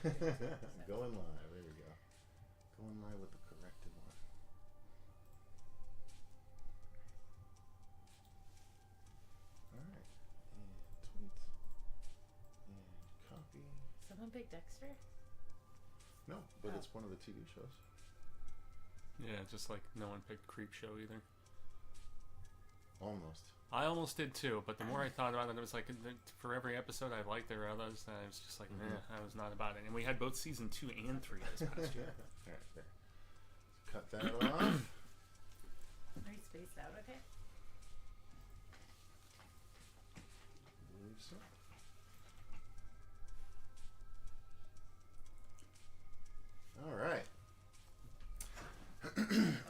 Going live. There we go. Going live with the corrected one. All right. And tweet. And copy. Someone pick Dexter? No, but it's one of the TV shows. Yeah, just like no one picked Creep Show either. Almost. I almost did too, but the more I thought about it, it was like for every episode I liked, there were others that I was just like, I was not about it. And we had both season 2 and 3 this past year. All right, there. Cut that off. Are you spaced out okay? I believe so. All right.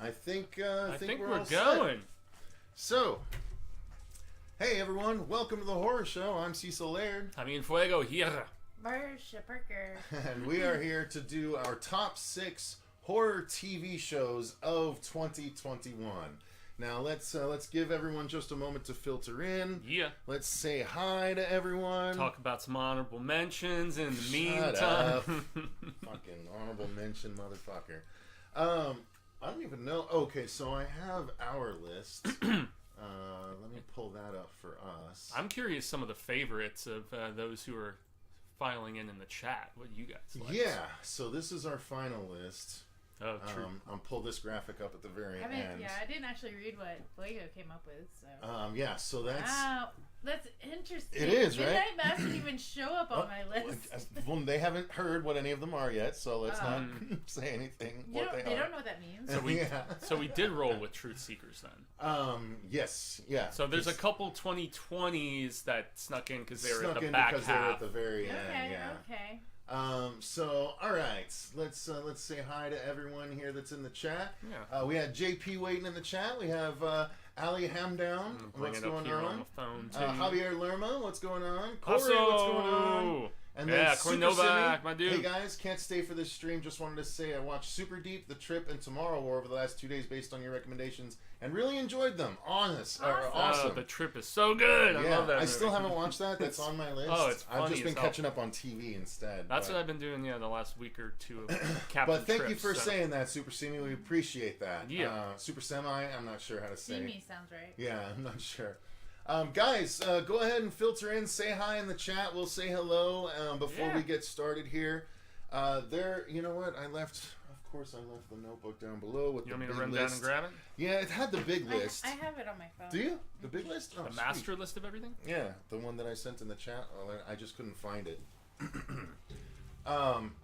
I think we're all going. Set. So, hey everyone, welcome to the horror show. I'm Cecil Laird. Jaime Fuego here. Marcia Parker. And we are here to do our top 6 horror TV shows of 2021. Now let's give everyone just a moment to filter in. Yeah. Let's say hi to everyone. Talk about some honorable mentions in the meantime. Up. Fucking honorable mention, motherfucker. I don't even know. Okay, so I have our list. Let me pull that up for us. I'm curious some of the favorites of those who are filing in the chat. What you guys like? Yeah, so this is our final list. Oh, true. I'll pull this graphic up at the very end. Yeah, I didn't actually read what Fuego came up with. So. Yeah, so that's... Wow, that's interesting. It is, right? Midnight Mass didn't even show up on my list. Well, they haven't heard what any of them are yet, so let's not say anything they are. don't know what that means. So we did roll with Truth Seekers then. Yes, yeah. So there's a couple 2020s that snuck in because they were at the back half. They were at the very end. Okay. So all right, let's say hi to everyone here that's in the chat. Yeah. We had JP waiting in the chat. We have Ali Hamdown. What's going on? The phone too. Javier Lerma. What's going on? Corey, also, what's going on? And then Corey Super Novak, Simi. my dude. Hey guys, can't stay for this stream. Just wanted to say I watched Super Deep, The Trip, and Tomorrow War over the last 2 days based on your recommendations, and really enjoyed them. Awesome. Oh, The Trip is so good. I love that movie. I still haven't watched that. That's on my list. Oh, it's funny. I've just been catching up on TV instead. That's what I've been doing, the last week or two of Captain But thank Trips, you for saying that, Super Semi. We appreciate that. Yeah. Super Semi, I'm not sure how to say. Semi sounds right. Yeah, I'm not sure. Guys, go ahead and filter in. Say hi in the chat. We'll say hello before we get started here. You know what? Of course, I left the notebook down below with you the want me big to run list. down and grab it? Yeah, it had the big list. I have it on my phone. Do you? The big list? Oh, the master list of everything? Yeah, the one that I sent in the chat. I just couldn't find it.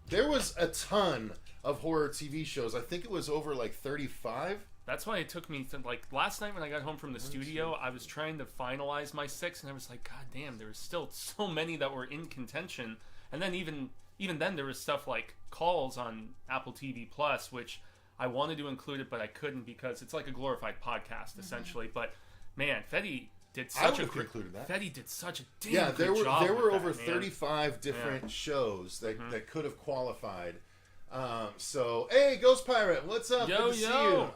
There was a ton of horror TV shows. I think it was over like 35. That's why it took me to, last night when I got home from the studio, I was trying to finalize my 6, and I was like, God damn, there was still so many that were in contention. And then even then, there was stuff like Calls on Apple TV Plus, which I wanted to include it, but I couldn't because it's like a glorified podcast, essentially. But, man, Fetty did such a great... Fetty did such a damn good job. There were with over that, 35 different shows that could have qualified. So, hey, Ghost Pirate, what's up? Good to see you.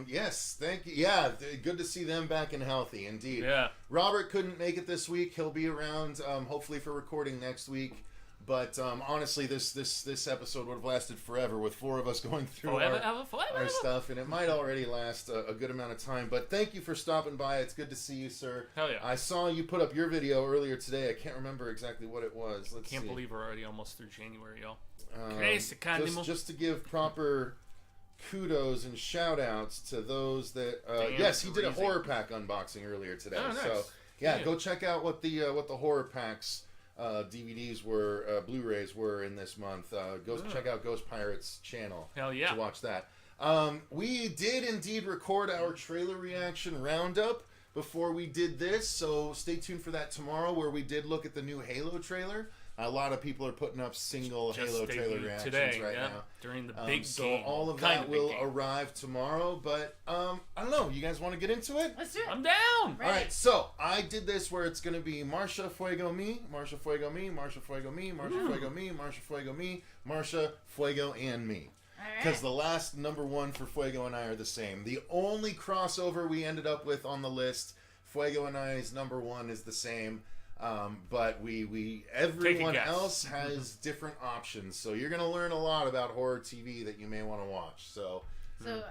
Yes, thank you. Yeah, good to see them back and healthy, indeed. Yeah. Robert couldn't make it this week. He'll be around, hopefully for recording next week. But honestly, this episode would have lasted forever with 4 of us going through our stuff, and it might already last a good amount of time. But thank you for stopping by. It's good to see you, sir. Hell yeah. I saw you put up your video earlier today. I can't remember exactly what it was. Can't believe we're already almost through January, y'all. Just to give proper kudos and shout outs to those that yes, he did a horror pack unboxing earlier today. Oh, nice. So yeah, go check out what the horror packs DVDs were, Blu-rays were in this month. Check out Ghost Pirate's channel. Hell yeah. To watch that. We did indeed record our trailer reaction roundup before we did this, so stay tuned for that tomorrow, where we did look at the new Halo trailer. A lot of people are putting up single Halo trailer reactions right now. During the big so game. all of that will arrive tomorrow, but I don't know. You guys want to get into it? Let's do it. I'm down. All right, so I did this where it's going to be Marcia Fuego me, Marcia Fuego me, Marcia Fuego me, Marcia Fuego me, Marcia Fuego me, Marcia Fuego and me. Because the last number 1 for Fuego and I are the same. The only crossover we ended up with on the list, Fuego and I's number 1 is the same. But everyone else has different options, so you're going to learn a lot about horror TV that you may want to watch. So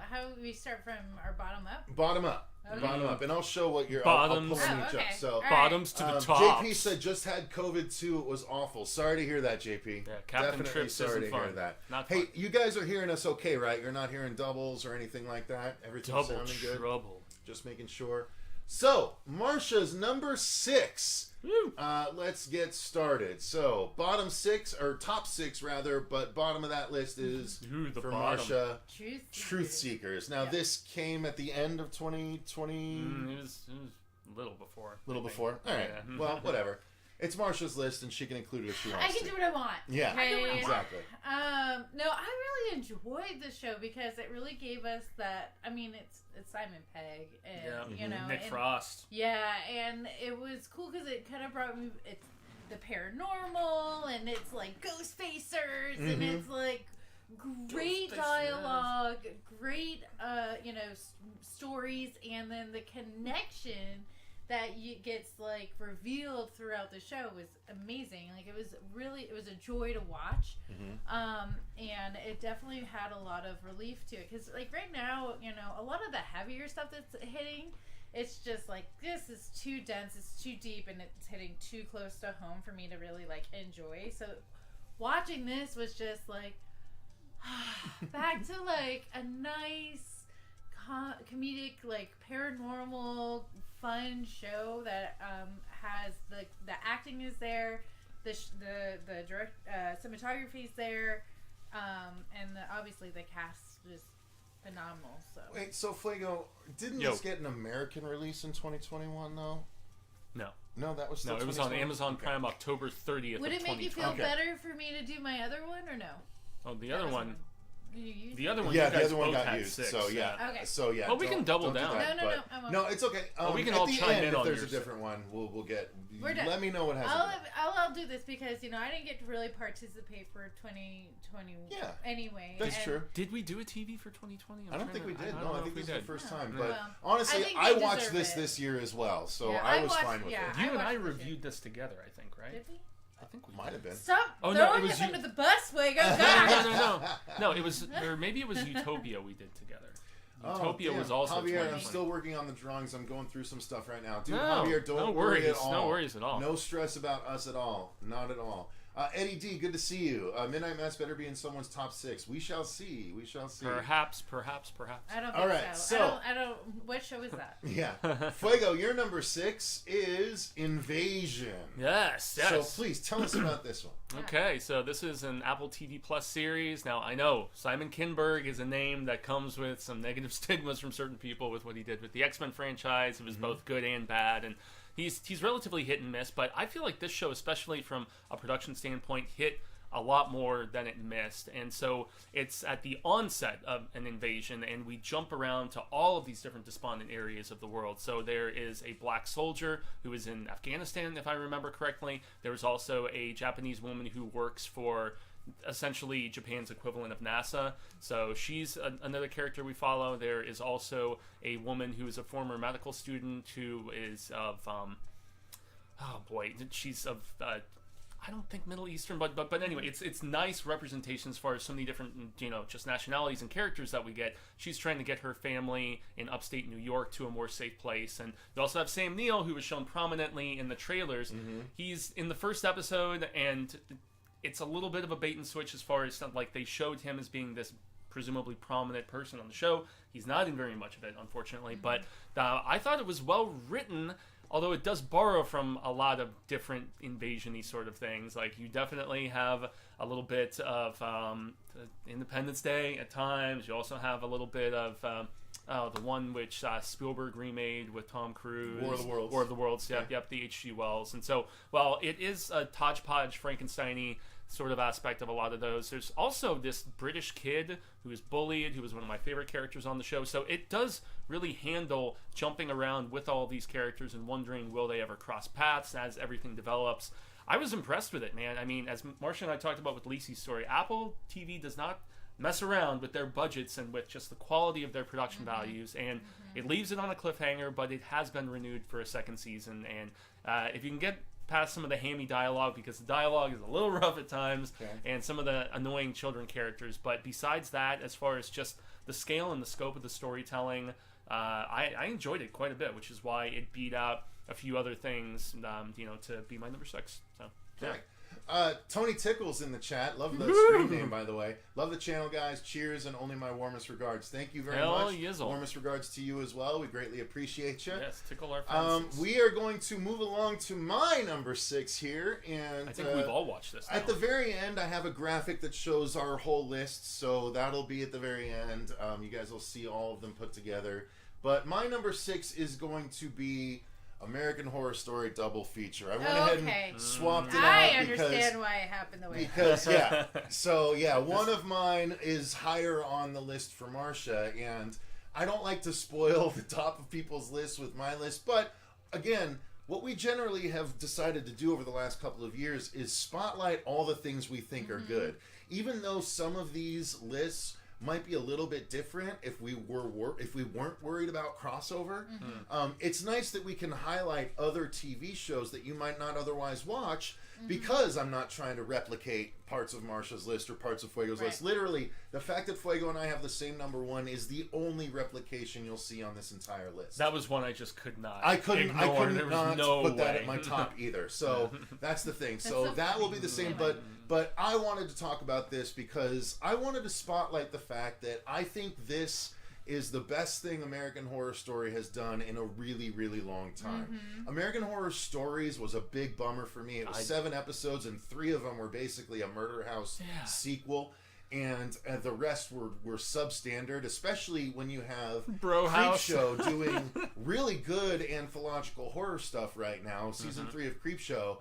how we start from our bottom up? Bottom up. Okay. Bottom up, and I'll show what your bottoms. I'll pull each up. So bottoms to the top. JP said just had COVID too. It was awful. Sorry to hear that, JP. Yeah, Captain Definitely Trips sorry isn't to fun. hear that. Not hey, fun. you guys are hearing us okay, right? You're not hearing doubles or anything like that. Everything's sounding good. Trouble. Just making sure. So Marcia's number 6. Let's get started. So bottom 6 or top 6 rather, but bottom of that list is for Marcia. Truth Seekers. Now this came at the end of 2020. It was a little before. All right. Yeah. Well, whatever. It's Marcia's list, and she can include it if she wants. I can do what I want. Yeah, okay? exactly. No, I really enjoyed the show because it really gave us that. I mean, it's Simon Pegg, and you know, Nick Frost. Yeah, and it was cool because it kind of brought me it's the paranormal, and it's like ghost facers, and it's like great dialogue, great stories, and then the connection that gets like revealed throughout the show was amazing. Like it was a joy to watch, and it definitely had a lot of relief to it because like right now, you know, a lot of the heavier stuff that's hitting, it's just like this is too dense, it's too deep, and it's hitting too close to home for me to really like enjoy. So watching this was just like back to like a nice comedic, like paranormal, fun show that has the acting is there, the direct cinematography is there, and obviously the cast is phenomenal. So wait, so Fuego, didn't this get an American release in 2021 though? No, that was still it was on Amazon Prime October 30th. Would it make you feel better for me to do my other one or no? Oh, the other one. The other one got used. 6, so yeah. Okay. So yeah. Well, we can double down. No, it's okay. We can at all the chime end, in if on there's a yours. different one. We'll get. We're done. Let me know what has. I'll do this because you know I didn't get to really participate for 2020. Yeah. Anyway. That's true. Did we do a TV for 2020? I don't think we did. No, I think this is the first time. But well, honestly, I watched this year as well, so I was fine with it. You and I reviewed this together, I think, right? Did we? I think we might have been. Stop throwing us under the bus, Fuego. No, it was, or maybe it was Utopia we did together. Utopia was also Javier, I'm still working on the drawings. I'm going through some stuff right now. Dude, no, Javier, don't worry at all. No worries at all. No stress about us at all. Not at all. Eddie D, good to see you. Midnight Mass better be in someone's top 6. We shall see. Perhaps. I don't think all right, so. I don't. What show is that? Yeah. Fuego, your number 6 is Invasion. Yes. So please tell us about this one. Okay, so this is an Apple TV Plus series. Now, I know Simon Kinberg is a name that comes with some negative stigmas from certain people with what he did with the X-Men franchise. It was both good and bad, and he's relatively hit and miss, but I feel like this show, especially from a production standpoint, hit a lot more than it missed. And so it's at the onset of an invasion, and we jump around to all of these different despondent areas of the world. So there is a black soldier who is in Afghanistan, if I remember correctly. There's also a Japanese woman who works for essentially Japan's equivalent of NASA. So she's another character we follow. There is also a woman who is a former medical student who is of she's of I don't think Middle Eastern, but anyway, it's nice representation as far as so many different, just nationalities and characters that we get. She's trying to get her family in upstate New York to a more safe place. And you also have Sam Neill, who was shown prominently in the trailers. He's in the first episode, and it's a little bit of a bait and switch as far as like they showed him as being this presumably prominent person on the show. He's not in very much of it, unfortunately, but I thought it was well written, although it does borrow from a lot of different invasion-y sort of things. Like you definitely have a little bit of Independence Day at times. You also have a little bit of the one which Spielberg remade with Tom Cruise. War of the Worlds. War of the Worlds, yep, the H.G. Wells. And so, while it is a hodgepodge Frankenstein-y sort of aspect of a lot of those, there's also this British kid who is bullied, who was one of my favorite characters on the show. So it does really handle jumping around with all these characters and wondering, will they ever cross paths as everything develops. I was impressed with it, man. I mean, as Marcia and I talked about with Lacey's story, Apple TV does not mess around with their budgets and with just the quality of their production values, and it leaves it on a cliffhanger, but it has been renewed for a second season. And if you can get past some of the hammy dialogue because the dialogue is a little rough at times, and some of the annoying children characters. But besides that, as far as just the scale and the scope of the storytelling, I enjoyed it quite a bit, which is why it beat out a few other things, to be my number 6. So yeah. Tony Tickles in the chat. Love the screen name, by the way. Love the channel, guys. Cheers and only my warmest regards. Thank you very much. Yizzle. Warmest regards to you as well. We greatly appreciate you. Yes, tickle our fences. We are going to move along to my number 6 here, and I think we've all watched this now. At the very end, I have a graphic that shows our whole list, so that'll be at the very end. You guys will see all of them put together. But my number 6 is going to be American Horror Story double feature. I went ahead and swapped it out. I understand why it happened the way it happened. So, one of mine is higher on the list for Marcia, and I don't like to spoil the top of people's lists with my list, but, again, what we generally have decided to do over the last couple of years is spotlight all the things we think are good. Even though some of these lists might be a little bit different if we weren't worried about crossover. It's nice that we can highlight other TV shows that you might not otherwise watch because I'm not trying to replicate parts of Marcia's list or parts of Fuego's list. Literally, the fact that Fuego and I have the same number 1 is the only replication you'll see on this entire list. That was one I just could not. I couldn't not put that way. at my top either. So that's the thing. So that will be the same. But I wanted to talk about this because I wanted to spotlight the fact that I think this is the best thing American Horror Story has done in a really, really long time. American Horror Stories was a big bummer for me. It was 7 episodes, and 3 of them were basically a Murder House sequel. And the rest were substandard, especially when you have Creepshow doing really good anthological horror stuff right now. Season 3 of Creepshow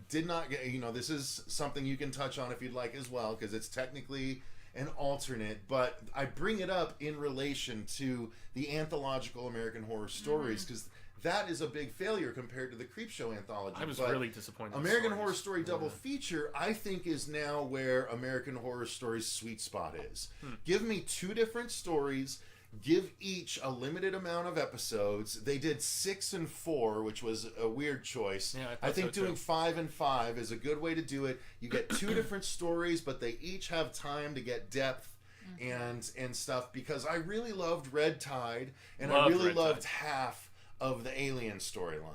did not get, this is something you can touch on if you'd like as well, because it's technically an alternate, but I bring it up in relation to the anthological American Horror Stories, because that is a big failure compared to the Creepshow anthology. I was really disappointed. American Horror Story double feature, I think, is now where American Horror Story's sweet spot is. Give me 2 different stories. Give each a limited amount of episodes. They did 6 and 4, which was a weird choice. Yeah, I think doing 5 and 5 is a good way to do it. You get 2 different stories, but they each have time to get depth and stuff. Because I really loved Red Tide, and I really loved half of the Alien storyline.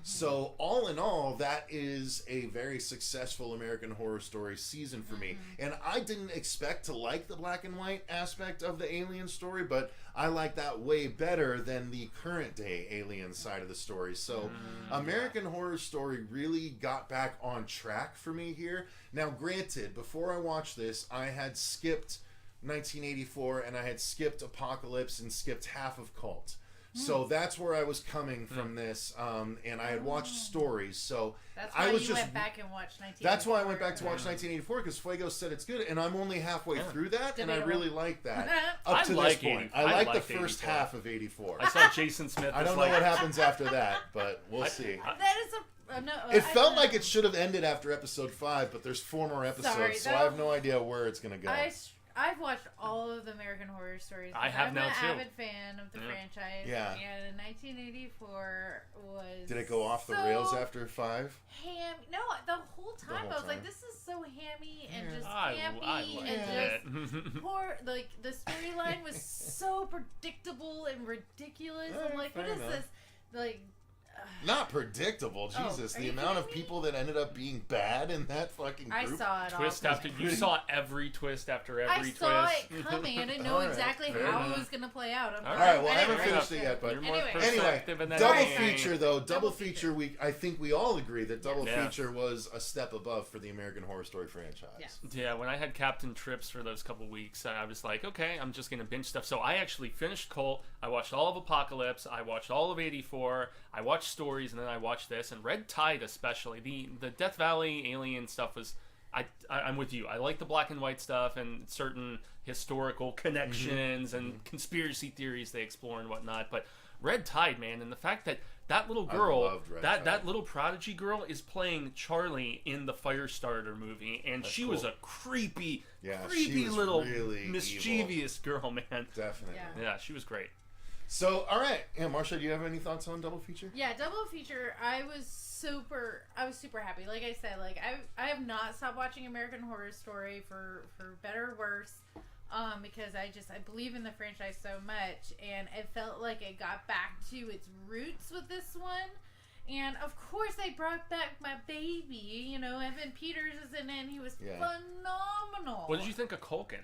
So all in all, that is a very successful American Horror Story season for me. And I didn't expect to like the black and white aspect of the Alien story, but I like that way better than the current day Alien side of the story. So American Horror Story really got back on track for me here. Now, granted, before I watched this, I had skipped 1984 and I had skipped Apocalypse and skipped half of Cult. So that's where I was coming from this, and I had watched Stories. So that's why you went back and watched 1984. That's why I went back to watch 1984, because Fuego said it's good, and I'm only halfway through that, and I really like that. Up to this point, I like the first half of 84. I saw Jason Smith. I don't know what happens after that, but we'll see. That is it felt like it should have ended after episode 5, but there's 4 more episodes, so I have no idea where it's going to go. I've watched all of the American Horror Stories. I have now too. I'm an avid fan of the franchise. Yeah. And 1984 was. Did it go off the rails after 5? No, the whole time I was like, this is so hammy and just campy I just poor. Like the storyline was so predictable and ridiculous. I'm like, what is this? Like. Not predictable, Jesus! The amount of people that ended up being bad in that fucking group. I saw it. Twist after you saw every twist after every twist. I saw it coming. I didn't know exactly how it was going to play out. All right, well, I haven't finished it yet, but anyway, double feature though. Double feature. I think we all agree that double feature was a step above for the American Horror Story franchise. Yeah, when I had Captain Trips for those couple weeks, I was like, okay, I'm just going to binge stuff. So I actually finished Cult. I watched all of Apocalypse. I watched all of 84. I watched Stories, and then I watched this, and Red Tide especially. The Death Valley Alien stuff was, I'm with you. I like the black and white stuff and certain historical connections and conspiracy theories they explore and whatnot. But Red Tide, man, and the fact that little girl, that little prodigy girl, is playing Charlie in the Firestarter movie, and she was a creepy little really mischievous girl, man. Definitely. Yeah, she was great. So, all right. Yeah, Marcia, do you have any thoughts on Double Feature? Yeah, Double Feature. I was super happy. Like I said, like I have not stopped watching American Horror Story for better or worse, because I believe in the franchise so much, and it felt like it got back to its roots with this one. And of course, they brought back my baby. You know, Evan Peters is in it, and he was phenomenal. What did you think of Culkin?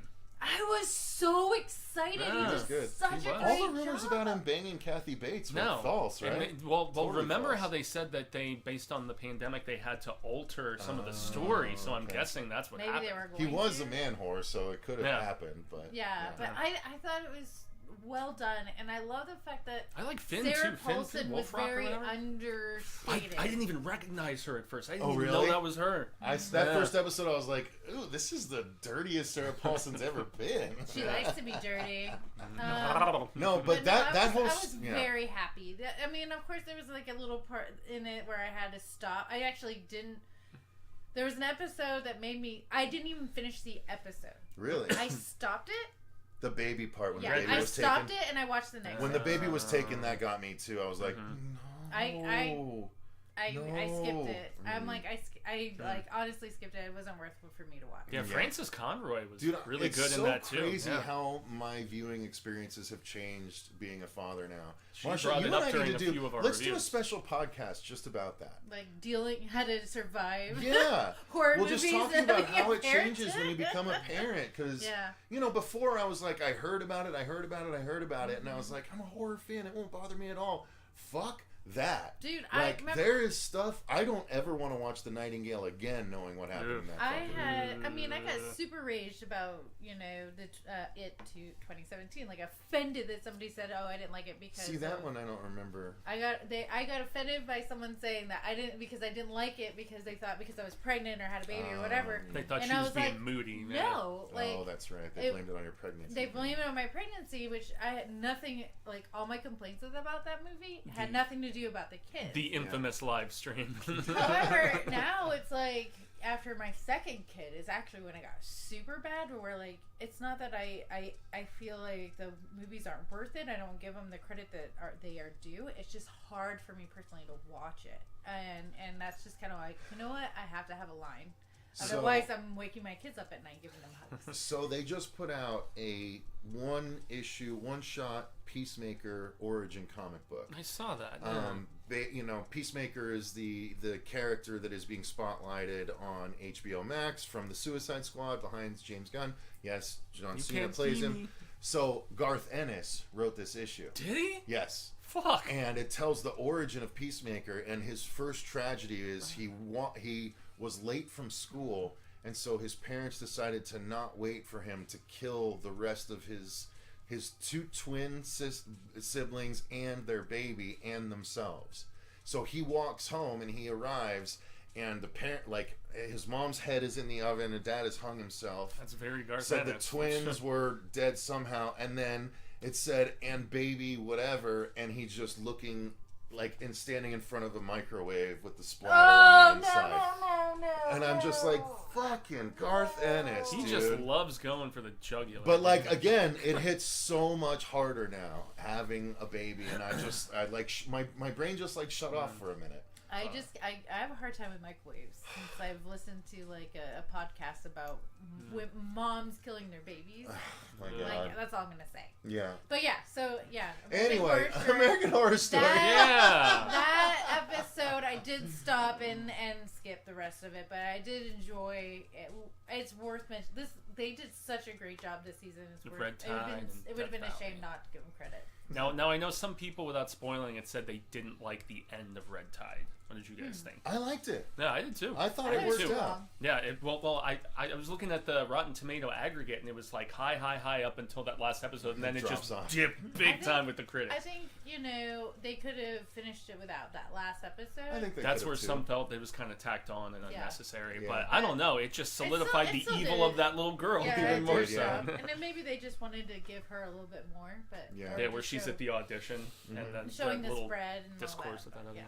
I was so excited. Yeah, he did good. such a great job. All the rumors about him banging Kathy Bates were false, right? Well, Totally remember false. how they said that they, based on the pandemic, they had to alter some of the story. So I'm guessing that's what happened. They were going He was to. a man whore, so it could have happened. But But I thought it was well done, and I love the fact that I like Finn Sarah too. Paulson was Wolfrock very or whatever. understated. I didn't even recognize her at first. I didn't Oh, even really? know that was her. That first episode, I was like, "Ooh, this is the dirtiest Sarah Paulson's ever been." She likes to be dirty. No, but I whole was very happy. I mean, of course, there was like a little part in it where I had to stop. I actually didn't. There was an episode that made me. I didn't even finish the episode. Really? I stopped it. The baby part when the Yeah, baby I was stopped taken. it and I watched the next. When one. the baby was taken, that got me too. I was like, no. I skipped it. I'm like I like honestly skipped it. It wasn't worth it for me to watch. Yeah, Frances Conroy was really it's good so in that too. Crazy Yeah. how my viewing experiences have changed being a father now. She Marcia, brought you it and up I during need to a few of our let's do a reviews. special podcast just about that. Like dealing how to survive. Yeah, horror we'll movies just talk and about being how a it parent. changes when you become a parent. Because you know, before I was like, I heard about it, and I was like, I'm a horror fan. It won't bother me at all. Fuck that, dude. Like, I remember, there is stuff I don't ever want to watch The Nightingale again, knowing what happened in that. I got super raged about the it to 2017. Like offended that somebody said, "Oh, I didn't like it because." See that one, I don't remember. I got offended by someone saying that I didn't like it because they thought because I was pregnant or had a baby or whatever. They thought and she I was being like, moody. No, like, oh, that's right. They blamed it on your pregnancy. They blamed it on my pregnancy, which I had nothing. Like all my complaints about that movie had nothing to do about the kids. The infamous live stream. However, now it's like after my second kid is actually when it got super bad. Where like it's not that I feel like the movies aren't worth it. I don't give them the credit that they are due. It's just hard for me personally to watch it, and that's just kind of like, you know what, I have to have a line. Otherwise, I'm waking my kids up at night giving them hugs. So they just put out a one-shot Peacemaker origin comic book. I saw that. Peacemaker is the character that is being spotlighted on HBO Max from the Suicide Squad behind James Gunn. Yes, John Cena plays him. So Garth Ennis wrote this issue. Did he? Yes. Fuck. And it tells the origin of Peacemaker, and his first tragedy is he was late from school, and so his parents decided to not wait for him to kill the rest of his two twin siblings and their baby and themselves. So he walks home and he arrives, and the parent, like, his mom's head is in the oven, and dad has hung himself. That's very Garth So Ennis. the twins were dead somehow, and then it said, and baby whatever, and he's just looking like standing in front of a microwave with the splatter on the inside. No. And I'm just like, fucking Garth Ennis, He dude. just loves going for the jugular. But like, again, it hits so much harder now having a baby, and I like my brain just like shut off for a minute. I have a hard time with microwaves since I've listened to like a podcast about moms killing their babies. Oh my God. Like, that's all I'm gonna say. Yeah. But yeah, so yeah. Anyway, American Horror Story. That episode I did stop and skip the rest of it, but I did enjoy it. It's worth mentioning. They did such a great job this season. It's worth, Red Tide. it would have been a shame not to give them credit. Now I know some people, without spoiling it, said they didn't like the end of Red Tide. What did you guys think? I liked it. Yeah, I did too. I thought it worked out. Yeah, I was looking at the Rotten Tomato aggregate, and it was like high up until that last episode, and then it just dipped big time with the critics. I think, they could have finished it without that last episode. I think that's where some felt it was kind of tacked on and unnecessary. Yeah. But I don't know. It just solidified the evil of that little girl even more so. And then maybe they just wanted to give her a little bit more. But where she's at the audition and then showing the little spread and discourse all that. of that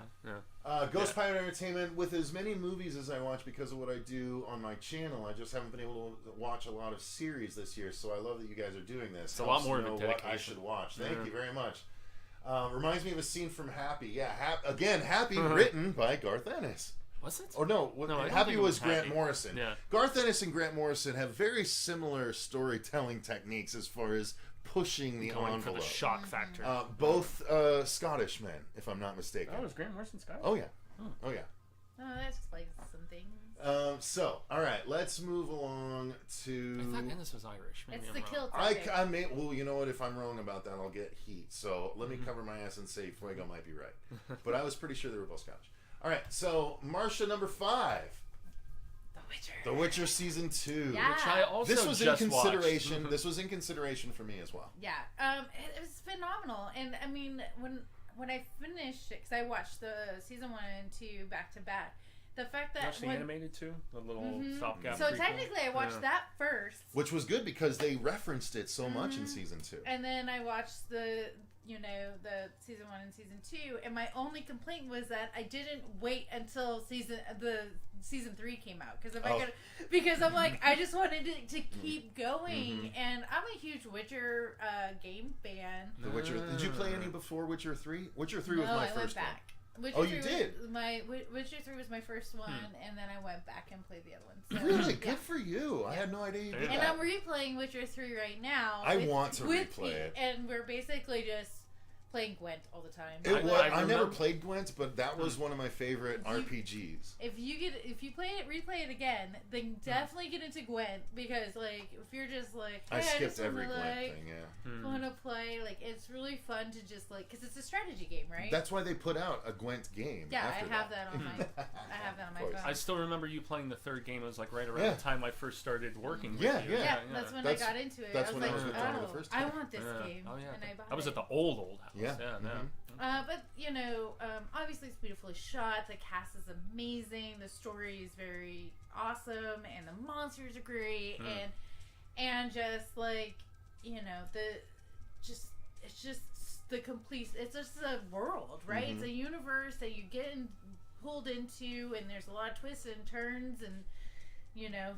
other one. Ghost Pirate Entertainment, with as many movies as I watch because of what I do on my channel, I just haven't been able to watch a lot of series this year, so I love that you guys are doing this. It's a lot more of a what dedication. I should watch. Thank you very much. Reminds me of a scene from Happy. Yeah, Happy, written by Garth Ennis. Was it? Or no, Happy was Grant Morrison. Yeah. Garth Ennis and Grant Morrison have very similar storytelling techniques as far as pushing the Going envelope. for the shock factor. Both Scottish men, if I'm not mistaken. Oh, is Grant Morrison Scottish? Oh, yeah. Oh, yeah. Oh, that explains some things. So, all right, let's move along to... I thought Ennis was Irish. Maybe It's I'm the wrong. kilt. I may... Well, you know what? If I'm wrong about that, I'll get heat. So let me cover my ass and say Fuego might be right. But I was pretty sure they were both Scottish. All right, so Marcia, number 5. The Witcher season 2. Yeah. Which I also This was just in consideration. watched. This was in consideration for me as well. Yeah. It was phenomenal, and I mean when I finished it, because I watched the season 1 and 2 back to back. The fact that Watched the animated too, the little stopgap. So prequel. technically, I watched that first, Which was good because they referenced it so much in season 2. and then I watched the season 1 and season 2. And my only complaint was that I didn't wait until season 3 came out because I'm like I just wanted it to keep going, and I'm a huge Witcher game fan. The Witcher. Did you play any before Witcher 3? Witcher 3 was No, my I first went back. Witcher you 3 did? Witcher 3 was my first one, and then I went back and played the other one. So, Really? yeah. Good for you. I had no idea you did And that. I'm replaying Witcher 3 right now. I want to with replay Pete, it. and we're basically just playing Gwent all the time. I never played Gwent, but that was one of my favorite RPGs. If you replay it again, then definitely get into Gwent, because like if you're just like, hey, I skipped every Gwent thing. Yeah. Want to play, like it's really fun to just like, because it's a strategy game, right? That's why they put out a Gwent game. Yeah, after I have that on my phone. I still remember you playing the third game. It was like right around the time I first started working with you. Yeah, that's when I got into it. That's I was when like, I was with Tony the first I time. want this game, Oh yeah. and I bought it. I was at the old house. Yeah. But obviously it's beautifully shot. The cast is amazing. The story is very awesome, and the monsters are great, and just like it's just the complete. It's just a world, right? It's a universe that you get pulled into, and there's a lot of twists and turns, and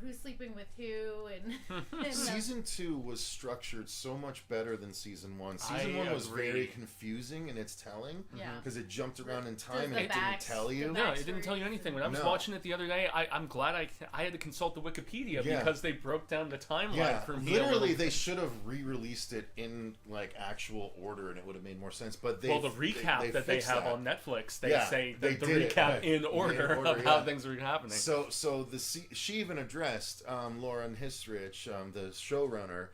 who's sleeping with who, and Season 2 was structured so much better than Season 1. Season 1 was very confusing in its telling, because it jumped around in time and it didn't tell you. No, it didn't tell you anything. When I was watching it the other day, I'm glad I had to consult the Wikipedia because they broke down the timeline for me. Literally, they should have re-released it in like actual order, and it would have made more sense. But the recap that they have on Netflix, they say the recap in order of how things are happening. So she even addressed Laura Histrich, the showrunner,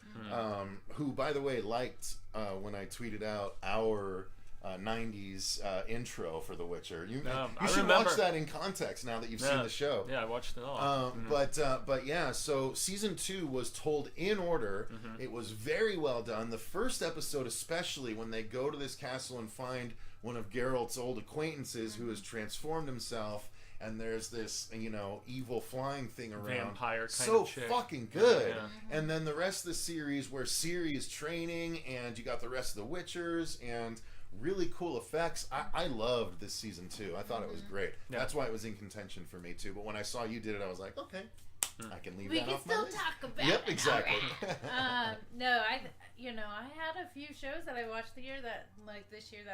who, by the way, liked when I tweeted out our 90s intro for The Witcher. You should watch that in context now that you've seen the show. Yeah, I watched it all. But yeah, so season 2 was told in order. It was very well done. The first episode, especially when they go to this castle and find one of Geralt's old acquaintances who has transformed himself, and there's this, evil flying thing around. Vampire kind of chick. Fucking good. And then the rest of the series where Ciri is training, and you got the rest of the Witchers, and really cool effects. I loved this season 2. I thought it was great. Yeah. That's why it was in contention for me too. But when I saw you did it, I was like, okay, I can leave that off my list. We can still talk about Yep, exactly. No, I had a few shows that I watched this year that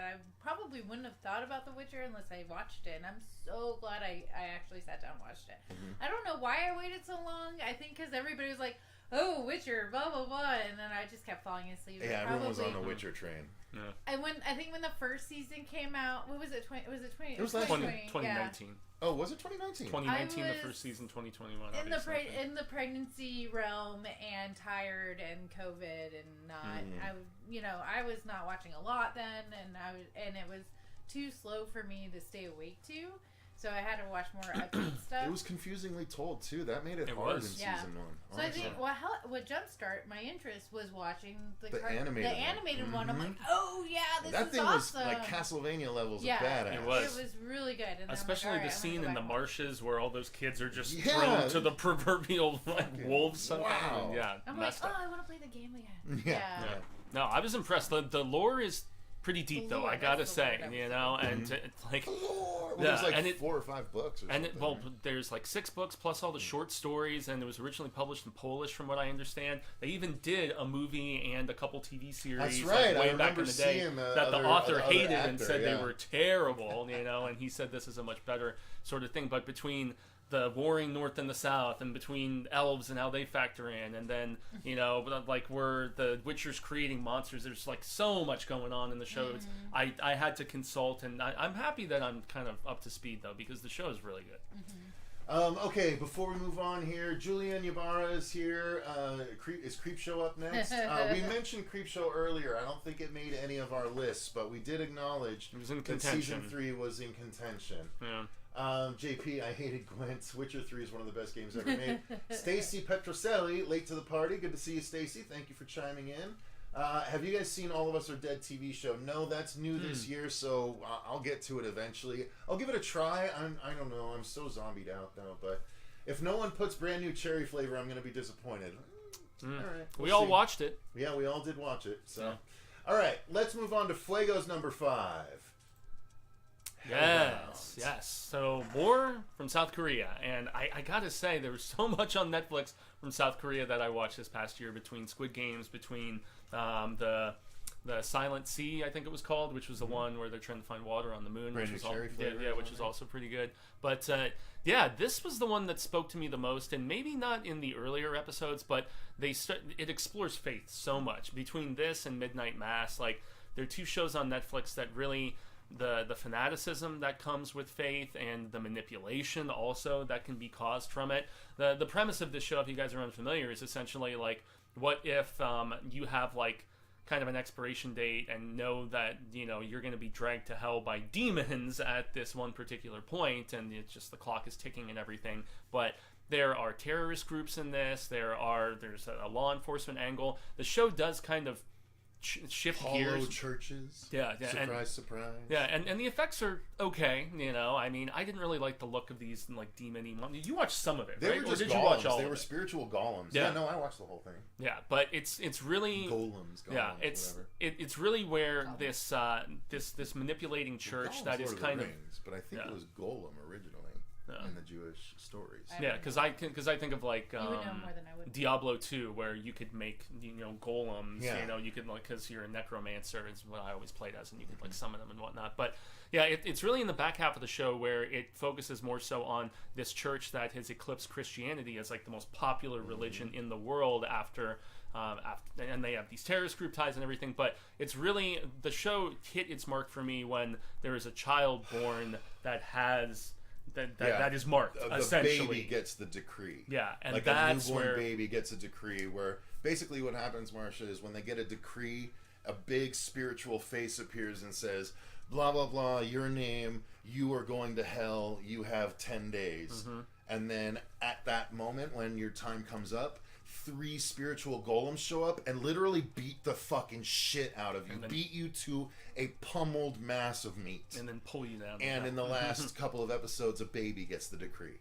I probably wouldn't have thought about The Witcher unless I watched it, and I'm so glad I actually sat down and watched it. I don't know why I waited so long. I think because everybody was like, oh, Witcher, blah, blah, blah, and then I just kept falling asleep. Yeah, everyone was on the Witcher train. Yeah. I think when the first season came out, what was it? It was 2019. Yeah. Oh, was it 2019? 2019, the first season. 2021. In the pregnancy realm, and tired, and COVID, and not. I was not watching a lot then, and it was too slow for me to stay awake to. So I had to watch more upbeat stuff. It was confusingly told too. That made it hard in season 1. So I think what jumpstart my interest was watching the animated one. I'm like, oh yeah, this that is thing awesome. was like Castlevania levels of badass. It was really good. And especially the scene in the marshes where all those kids are just thrown to the proverbial wolves. Wow. Yeah, I'm like, oh, I want to play the game again. Yeah. No, I was impressed. The lore is pretty deep, though, I gotta say, you know, and like, well, there's like 4 or 5 books, or something. Well, there's like 6 books plus all the short stories, and it was originally published in Polish, from what I understand. They even did a movie and a couple TV series. That's right. Like, way back in the day that the author hated actor, and said they were terrible, you know, and he said this is a much better sort of thing. But between the warring North and the South, and between elves and how they factor in, and then, you know, like where the Witcher's creating monsters, there's like so much going on in the show. I had to consult, and I'm happy that I'm kind of up to speed, though, because the show is really good. Okay, before we move on here, Julian Ybarra is here. Is Creepshow up next? We mentioned Creepshow earlier. I don't think it made any of our lists, but we did acknowledge it was in that contention. Season 3 was in contention. Yeah. JP, I hated Gwent. Witcher 3 is one of the best games ever made. Stacy Petroselli, late to the party. Good to see you, Stacy. Thank you for chiming in. Have you guys seen All of Us Are Dead TV show? No, that's new this year, so I'll get to it eventually. I'll give it a try. I don't know. I'm so zombied out now, but if no one puts brand new cherry flavor, I'm going to be disappointed. All right, we all watched it. Yeah, we all did watch it. So, all right, let's move on to Fuego's number 5. Yes. So more from South Korea, and I gotta say there was so much on Netflix from South Korea that I watched this past year, between Squid Games, between the Silent Sea, I think it was called, which was the one where they're trying to find water on the moon, which was which is also pretty good. But this was the one that spoke to me the most, and maybe not in the earlier episodes, but it explores faith so much. Between this and Midnight Mass, like, there are 2 shows on Netflix that really, the fanaticism that comes with faith, and the manipulation also that can be caused from it. The premise of this show, if you guys are unfamiliar, is essentially like, what if you have like kind of an expiration date and know that, you know, you're going to be dragged to hell by demons at this one particular point, and it's just the clock is ticking and everything. But there are terrorist groups in this. There's a law enforcement angle. The show does kind of shift gears. Hollow churches. Yeah. Surprise. Yeah, and the effects are okay, you know. I mean, I didn't really like the look of these, like, demon-y monsters. You watched some of it, right? Or Were just did golems. You watch all They of were it? Spiritual golems. Yeah, no, I watched the whole thing. Yeah, but it's really golems. Yeah, it's really where this manipulating church that is kind of. But I think it was golem originally. In the Jewish stories. Yeah, because I think of like you would know more than I would. Diablo 2, where you could make, you know, golems. You know, you could, like, because you're a necromancer is what I always played as, and you could like summon them and whatnot. But yeah, it's really in the back half of the show where it focuses more so on this church that has eclipsed Christianity as like the most popular religion in the world after, and they have these terrorist group ties and everything. But it's really, the show hit its mark for me when there is a child born that has. That is marked, essentially. The baby gets the decree. Yeah, and like that's a newborn where baby gets a decree, where basically what happens, Marcia, is when they get a decree, a big spiritual face appears and says, blah, blah, blah, your name, you are going to hell, you have 10 days. And then at that moment, when your time comes up, 3 spiritual golems show up and literally beat the fucking shit out of you. Beat you to a pummeled mass of meat. And then pull you down. And in the last couple of episodes, a baby gets the decree.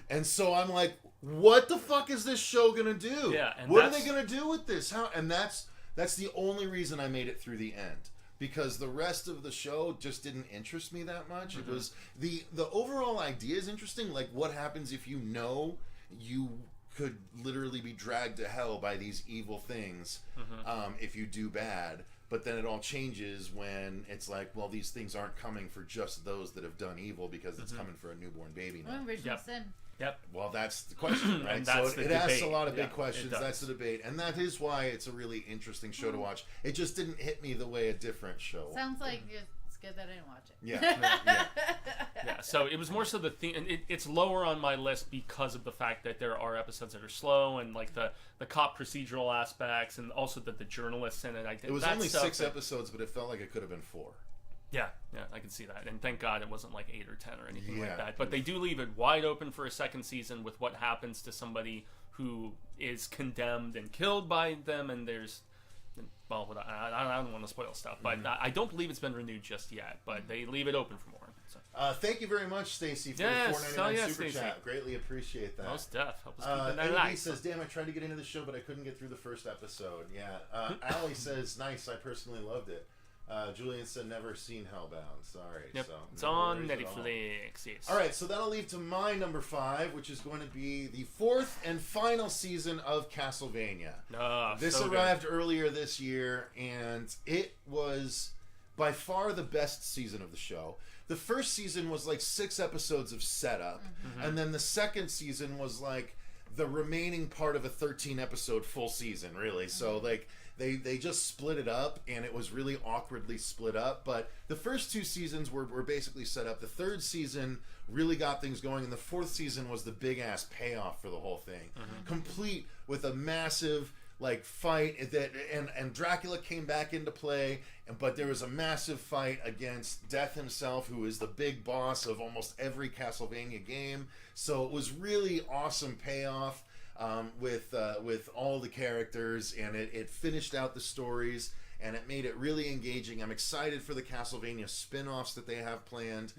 And so I'm like, what the fuck is this show gonna do? Yeah, and what are they gonna do with this? How? And that's the only reason I made it through the end. Because the rest of the show just didn't interest me that much. It was the overall idea is interesting. Like, what happens if you know you could literally be dragged to hell by these evil things if you do bad. But then it all changes when it's like, well, these things aren't coming for just those that have done evil, because it's coming for a newborn baby now. Original sin. Yep. Well, that's the question, right? So it asks a lot of big questions. That's the debate. And that is why it's a really interesting show to watch. It just didn't hit me the way a different show. Sounds like it's good that I didn't watch it. Yeah. So it was more so the theme, and it's lower on my list because of the fact that there are episodes that are slow, and like the cop procedural aspects, and also the journalists in it. It was only 6 episodes, but it felt like it could have been 4. Yeah, I can see that. And thank God it wasn't like 8 or 10 or anything like that. But they do leave it wide open for a second season with what happens to somebody who is condemned and killed by them. And there's, well, I don't want to spoil stuff, but I don't believe it's been renewed just yet. But they leave it open for more. So. Thank you very much, Stacy, for the $4.99 super chat. Greatly appreciate that. Most def. Help us keep the night. Says, damn, I tried to get into the show, but I couldn't get through the first episode. Yeah. Allie says, nice, I personally loved it. Julian said never seen Hellbound. Sorry. Yep. So it's on Netflix. Yes. All right, so that'll lead to my number 5, which is going to be the 4th and final season of Castlevania. This arrived earlier this year, and it was by far the best season of the show. The first season was like 6 episodes of setup, and then the second season was like the remaining part of a 13-episode full season, really. So like they just split it up, and it was really awkwardly split up. But the first 2 seasons were basically set up. The third season really got things going, and the 4th season was the big-ass payoff for the whole thing. Complete with a massive like fight that and Dracula came back into play, but there was a massive fight against Death himself, who is the big boss of almost every Castlevania game. So it was really awesome payoff with all the characters, and it finished out the stories, and it made it really engaging. I'm excited for the Castlevania spin-offs that they have planned,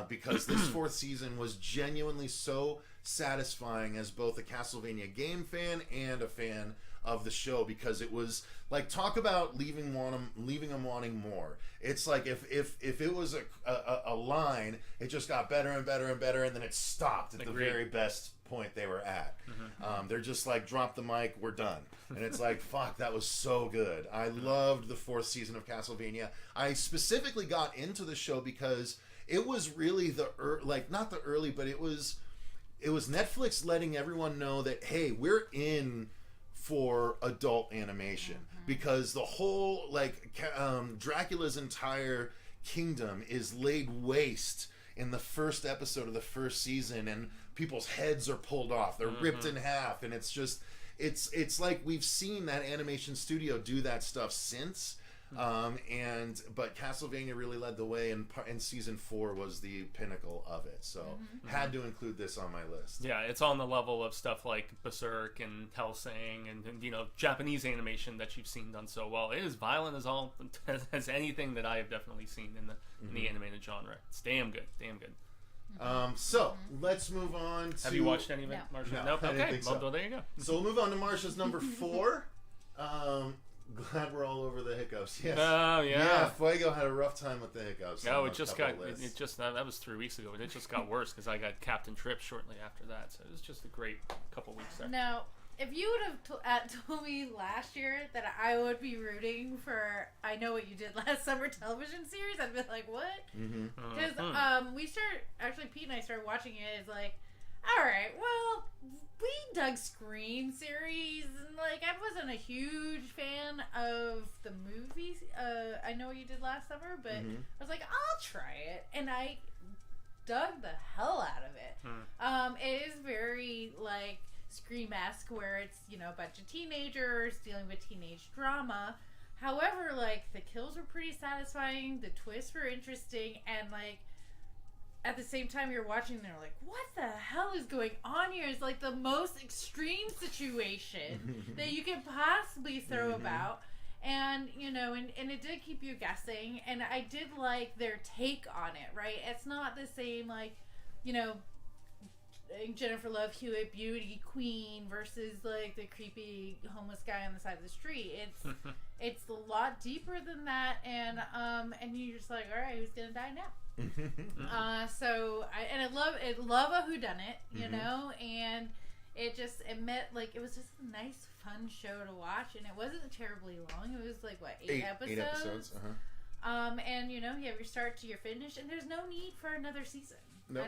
because this 4th season was genuinely so satisfying as both a Castlevania game fan and a fan of the show, because it was like, talk about leaving them wanting more. It's like if it was a line, it just got better and better and better, and then it stopped at the very best point they were at. They're just like, drop the mic, we're done. And it's like, fuck, that was so good. I loved the 4th season of Castlevania. I specifically got into the show because it was really not the early, but it was Netflix letting everyone know that, hey, we're in for adult animation, because the whole Dracula's entire kingdom is laid waste in the first episode of the first season, and people's heads are pulled off, they're ripped in half, and it's just it's like we've seen that animation studio do that stuff since. But Castlevania really led the way, and season 4 was the pinnacle of it. So had to include this on my list. Yeah, it's on the level of stuff like Berserk and Hellsing and Japanese animation that you've seen done so well. It is violent as anything that I have definitely seen in the animated genre. It's damn good, damn good. So let's move on to... Have you watched any of it, Marcia? No, Nope. I didn't Okay, think so. well, there you go. So we'll move on to Marcia's number 4. Glad we're all over the hiccups. Yes. Oh, yeah. Yeah, Fuego had a rough time with the hiccups. No, it just got, that was 3 weeks ago, but it just got worse because I got Captain Tripp shortly after that. So it was just a great couple weeks there. Now, if you would have told me last year that I would be rooting for I Know What You Did Last Summer television series, I'd be like, what? Because Pete and I started watching it as like, all right, well, we dug Scream series, and like I wasn't a huge fan of the movies. I Know What You Did Last Summer, but I was like, I'll try it, and I dug the hell out of it. It is very like Scream-esque, where it's a bunch of teenagers dealing with teenage drama. However, like the kills were pretty satisfying, the twists were interesting, and like at the same time you're watching, they're like, what the hell is going on here? It's like the most extreme situation that you could possibly throw about. And, and it did keep you guessing. And I did like their take on it, right? It's not the same, like, Jennifer Love Hewitt beauty queen versus, like, the creepy homeless guy on the side of the street. It's a lot deeper than that. And you're just like, all right, who's going to die now? So I love a whodunit, and it was just a nice, fun show to watch, and it wasn't terribly long. It was like what, 8 episodes? 8 episodes. And you have your start to your finish, and there's no need for another season. Nope.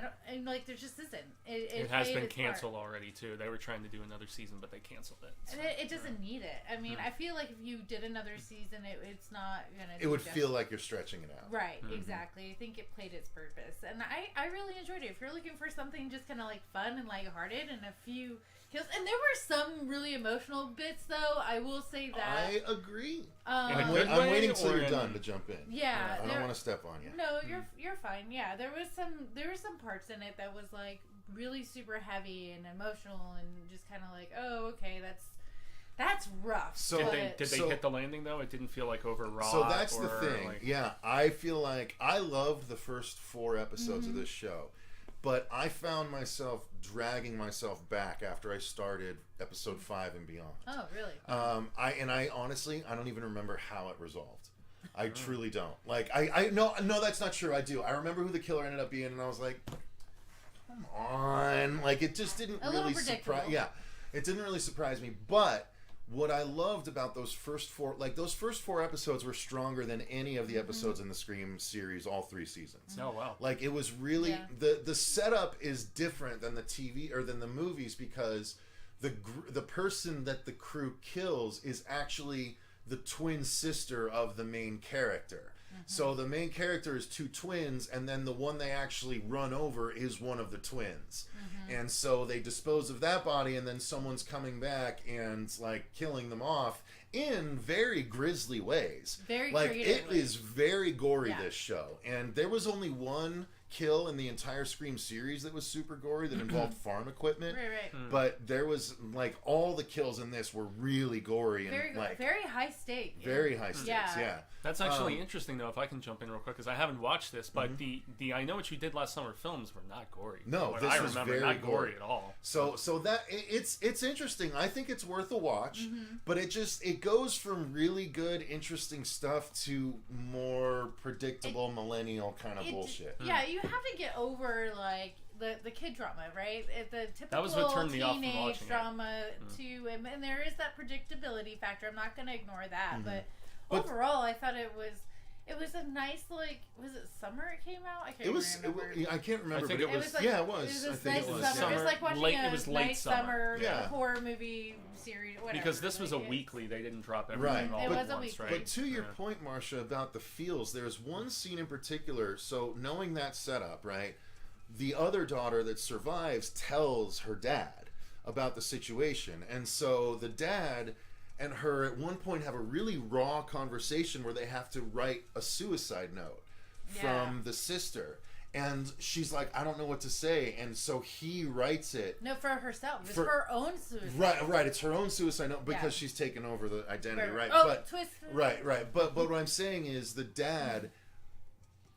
There just isn't. It has been canceled already too. They were trying to do another season, but they canceled it. So, and it doesn't need it. I mean, I feel like if you did another season, it's not gonna. It would feel like you're stretching it out. Right. Exactly. I think it played its purpose, and I really enjoyed it. If you're looking for something just kind of like fun and lighthearted, and a few kills, and there were some really emotional bits, though. I will say that. I agree. I'm waiting until you're done to jump in. Yeah. I don't want to step on you. No, you're fine. Yeah, there was some parts in it that was like really super heavy and emotional, and just kind of like, oh, okay, that's rough. So did they hit the landing though? It didn't feel like overwrought. So that's the thing. Yeah, I feel like I loved the first 4 episodes of this show. But I found myself dragging myself back after I started episode 5 and beyond. Oh, really? I honestly, I don't even remember how it resolved. I truly don't. Like, I no, that's not true. I do. I remember who the killer ended up being, and I was like, come on. Like, it just didn't really surprise. Yeah, it didn't really surprise me. But what I loved about those first four episodes were stronger than any of the episodes in the Scream series, all 3 seasons. Oh wow! Like, it was really the setup is different than the TV or than the movies, because the person that the crew kills is actually the twin sister of the main character. So the main character is 2 twins, and then the one they actually run over is one of the twins. And so they dispose of that body, and then someone's coming back and like killing them off in very grisly ways. Very like creatively. It is very gory, this show. And there was only one kill in the entire Scream series that was super gory that involved farm equipment. Right. But there was like all the kills in this were really gory and very high stake. Very high stakes. Yeah. That's actually interesting, though, if I can jump in real quick, because I haven't watched this, but the I Know What You Did Last Summer films were not gory. No, what this I was remember, very not gory at all. So that it's interesting. I think it's worth a watch, but it goes from really good, interesting stuff to more predictable millennial kind of bullshit. Yeah, you have to get over like the kid drama, right? The typical that was what turned me off from teenage watching drama too, and there is that predictability factor. I'm not going to ignore that, but overall, I thought it was a nice, like, was it summer it came out? I can't remember. I can't remember, but it was. Yeah, it was. It was I think nice it was. summer. It was like watching a late nice summer horror movie series, whatever. Because this was a weekly, they didn't drop everything all it at was a once, weekly. right? But to your point, Marcia, about the feels, there's one scene in particular. So knowing that setup, right? The other daughter that survives tells her dad about the situation, and so the dad and her at one point have a really raw conversation where they have to write a suicide note from the sister. And she's like, I don't know what to say. And so he writes it. No, for herself. It's her own suicide. Right. It's her own suicide note because she's taken over the identity, right? Oh, but, twist. Right. But what I'm saying is the dad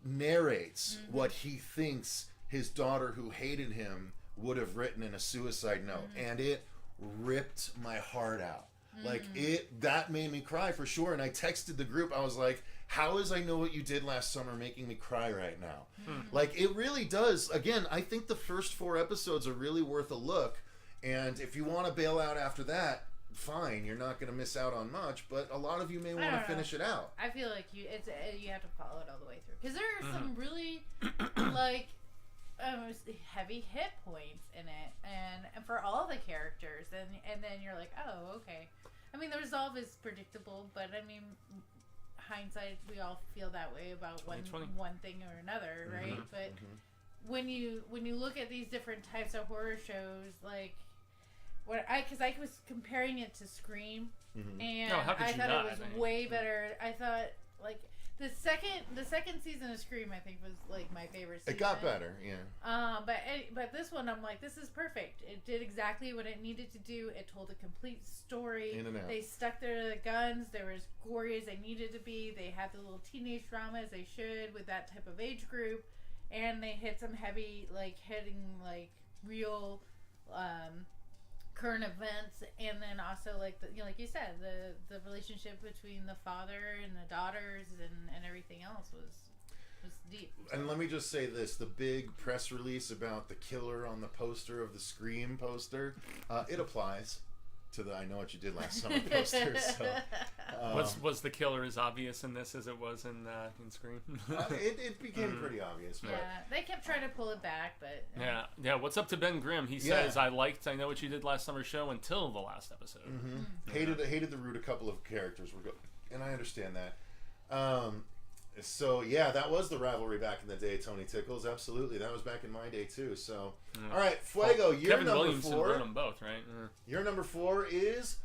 narrates what he thinks his daughter who hated him would have written in a suicide note. And it ripped my heart out. Like, that made me cry for sure. And I texted the group. I was like, how is I Know What You Did Last Summer making me cry right now? Like, it really does. Again, I think the first 4 episodes are really worth a look. And if you want to bail out after that, fine. You're not going to miss out on much. But a lot of you may want to finish it out. I feel like you have to follow it all the way through. Because there are some really, like, heavy hit points in it. And for all the characters. And then you're like, oh, okay. I mean, the resolve is predictable, but I mean, hindsight, we all feel that way about one thing or another, right? But when you look at these different types of horror shows, like because I was comparing it to Scream, and I thought it was way better. I thought like the second season of Scream, I think, was like my favorite season. It got better, yeah. But this one, I'm like, this is perfect. It did exactly what it needed to do. It told a complete story. In and out. They stuck to the guns. They were as gory as they needed to be. They had the little teenage drama as they should with that type of age group, and they hit some heavy, like hitting like real current events, and then also like like you said, the relationship between the father and the daughters and everything else was deep. And let me just say this: the big press release about the killer on the poster of the Scream poster, it applies to the I Know What You Did Last Summer poster. So, was the killer as obvious in this as it was in Scream? It became pretty obvious. But... Yeah, they kept trying to pull it back, but yeah. What's up to Ben Grimm? He says, "I liked I Know What You Did Last Summer show until the last episode. Hated the root a couple of characters were good, and I understand that. So yeah, that was the rivalry back in the day. Tony Tickles, absolutely, that was back in my day too. So, all right, Fuego, you're Kevin number Williamson 4. wrote them both, right? Your number 4 is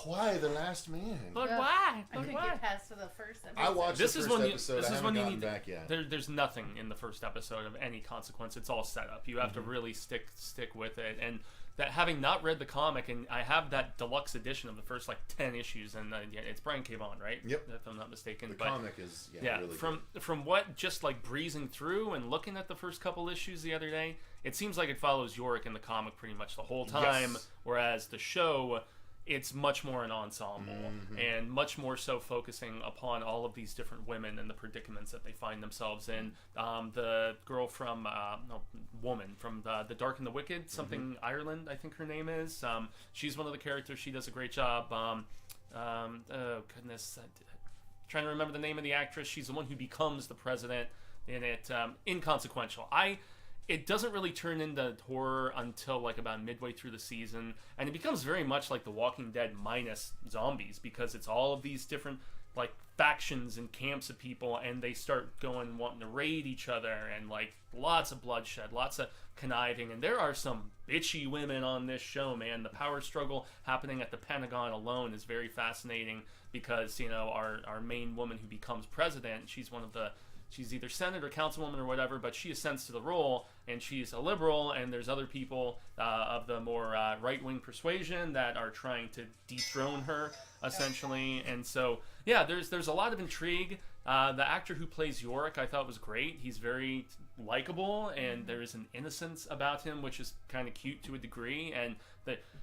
Why the Last Man. But why? I couldn't get past to the first episode. I watched the first episode. This I is haven't when you gotten need back yet. There's nothing in the first episode of any consequence. It's all set up. You have to really stick with it, and that having not read the comic, and I have that deluxe edition of the first like 10 issues, and it's Brian K. Vaughan, right? Yep. If I'm not mistaken. The comic is really from what just like breezing through and looking at the first couple issues the other day, it seems like it follows Yorick in the comic pretty much the whole time, whereas the show it's much more an ensemble, and much more so focusing upon all of these different women and the predicaments that they find themselves in. The girl from, woman from The Dark and the Wicked, something Ireland, I think her name is. She's one of the characters. She does a great job. Oh, goodness. Trying to remember the name of the actress. She's the one who becomes the president in it. Inconsequential. It doesn't really turn into horror until like about midway through the season, and it becomes very much like The Walking Dead minus zombies, because it's all of these different like factions and camps of people, and they start wanting to raid each other, and like lots of bloodshed, lots of conniving, and there are some bitchy women on this show, man. The power struggle happening at the Pentagon alone is very fascinating, because our main woman who becomes president, she's either Senate or councilwoman or whatever, but she ascends to the role, and she's a liberal, and there's other people of the more right-wing persuasion that are trying to dethrone her, essentially. And so, yeah, there's a lot of intrigue. The actor who plays Yorick, I thought was great. He's very likable, and there is an innocence about him, which is kind of cute to a degree. And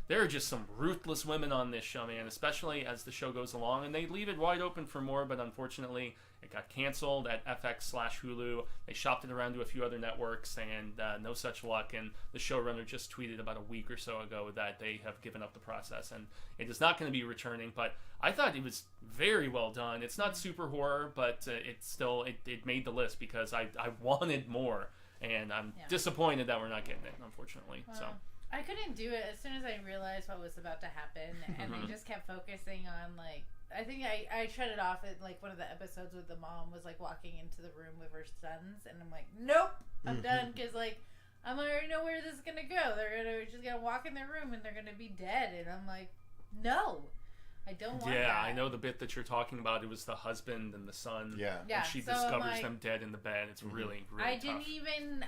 there are just some ruthless women on this show, man, especially as the show goes along, and they leave it wide open for more, but unfortunately it got canceled at FX/Hulu. They shopped it around to a few other networks, and no such luck. And the showrunner just tweeted about a week or so ago that they have given up the process, and it is not going to be returning. But I thought it was very well done. It's not super horror, but it made the list because I wanted more, and I'm disappointed that we're not getting it, unfortunately. Well, so I couldn't do it as soon as I realized what was about to happen, and I just kept focusing on like. I think I shut it off at like one of the episodes with the mom was like walking into the room with her sons, and I'm like, nope, I'm done, because like I already know where this is gonna go. They're just gonna walk in their room and they're gonna be dead, and I'm like, no, I don't want that. Yeah, I know the bit that you're talking about. It was the husband and the son. Yeah. And she discovers them dead in the bed. It's really, really tough.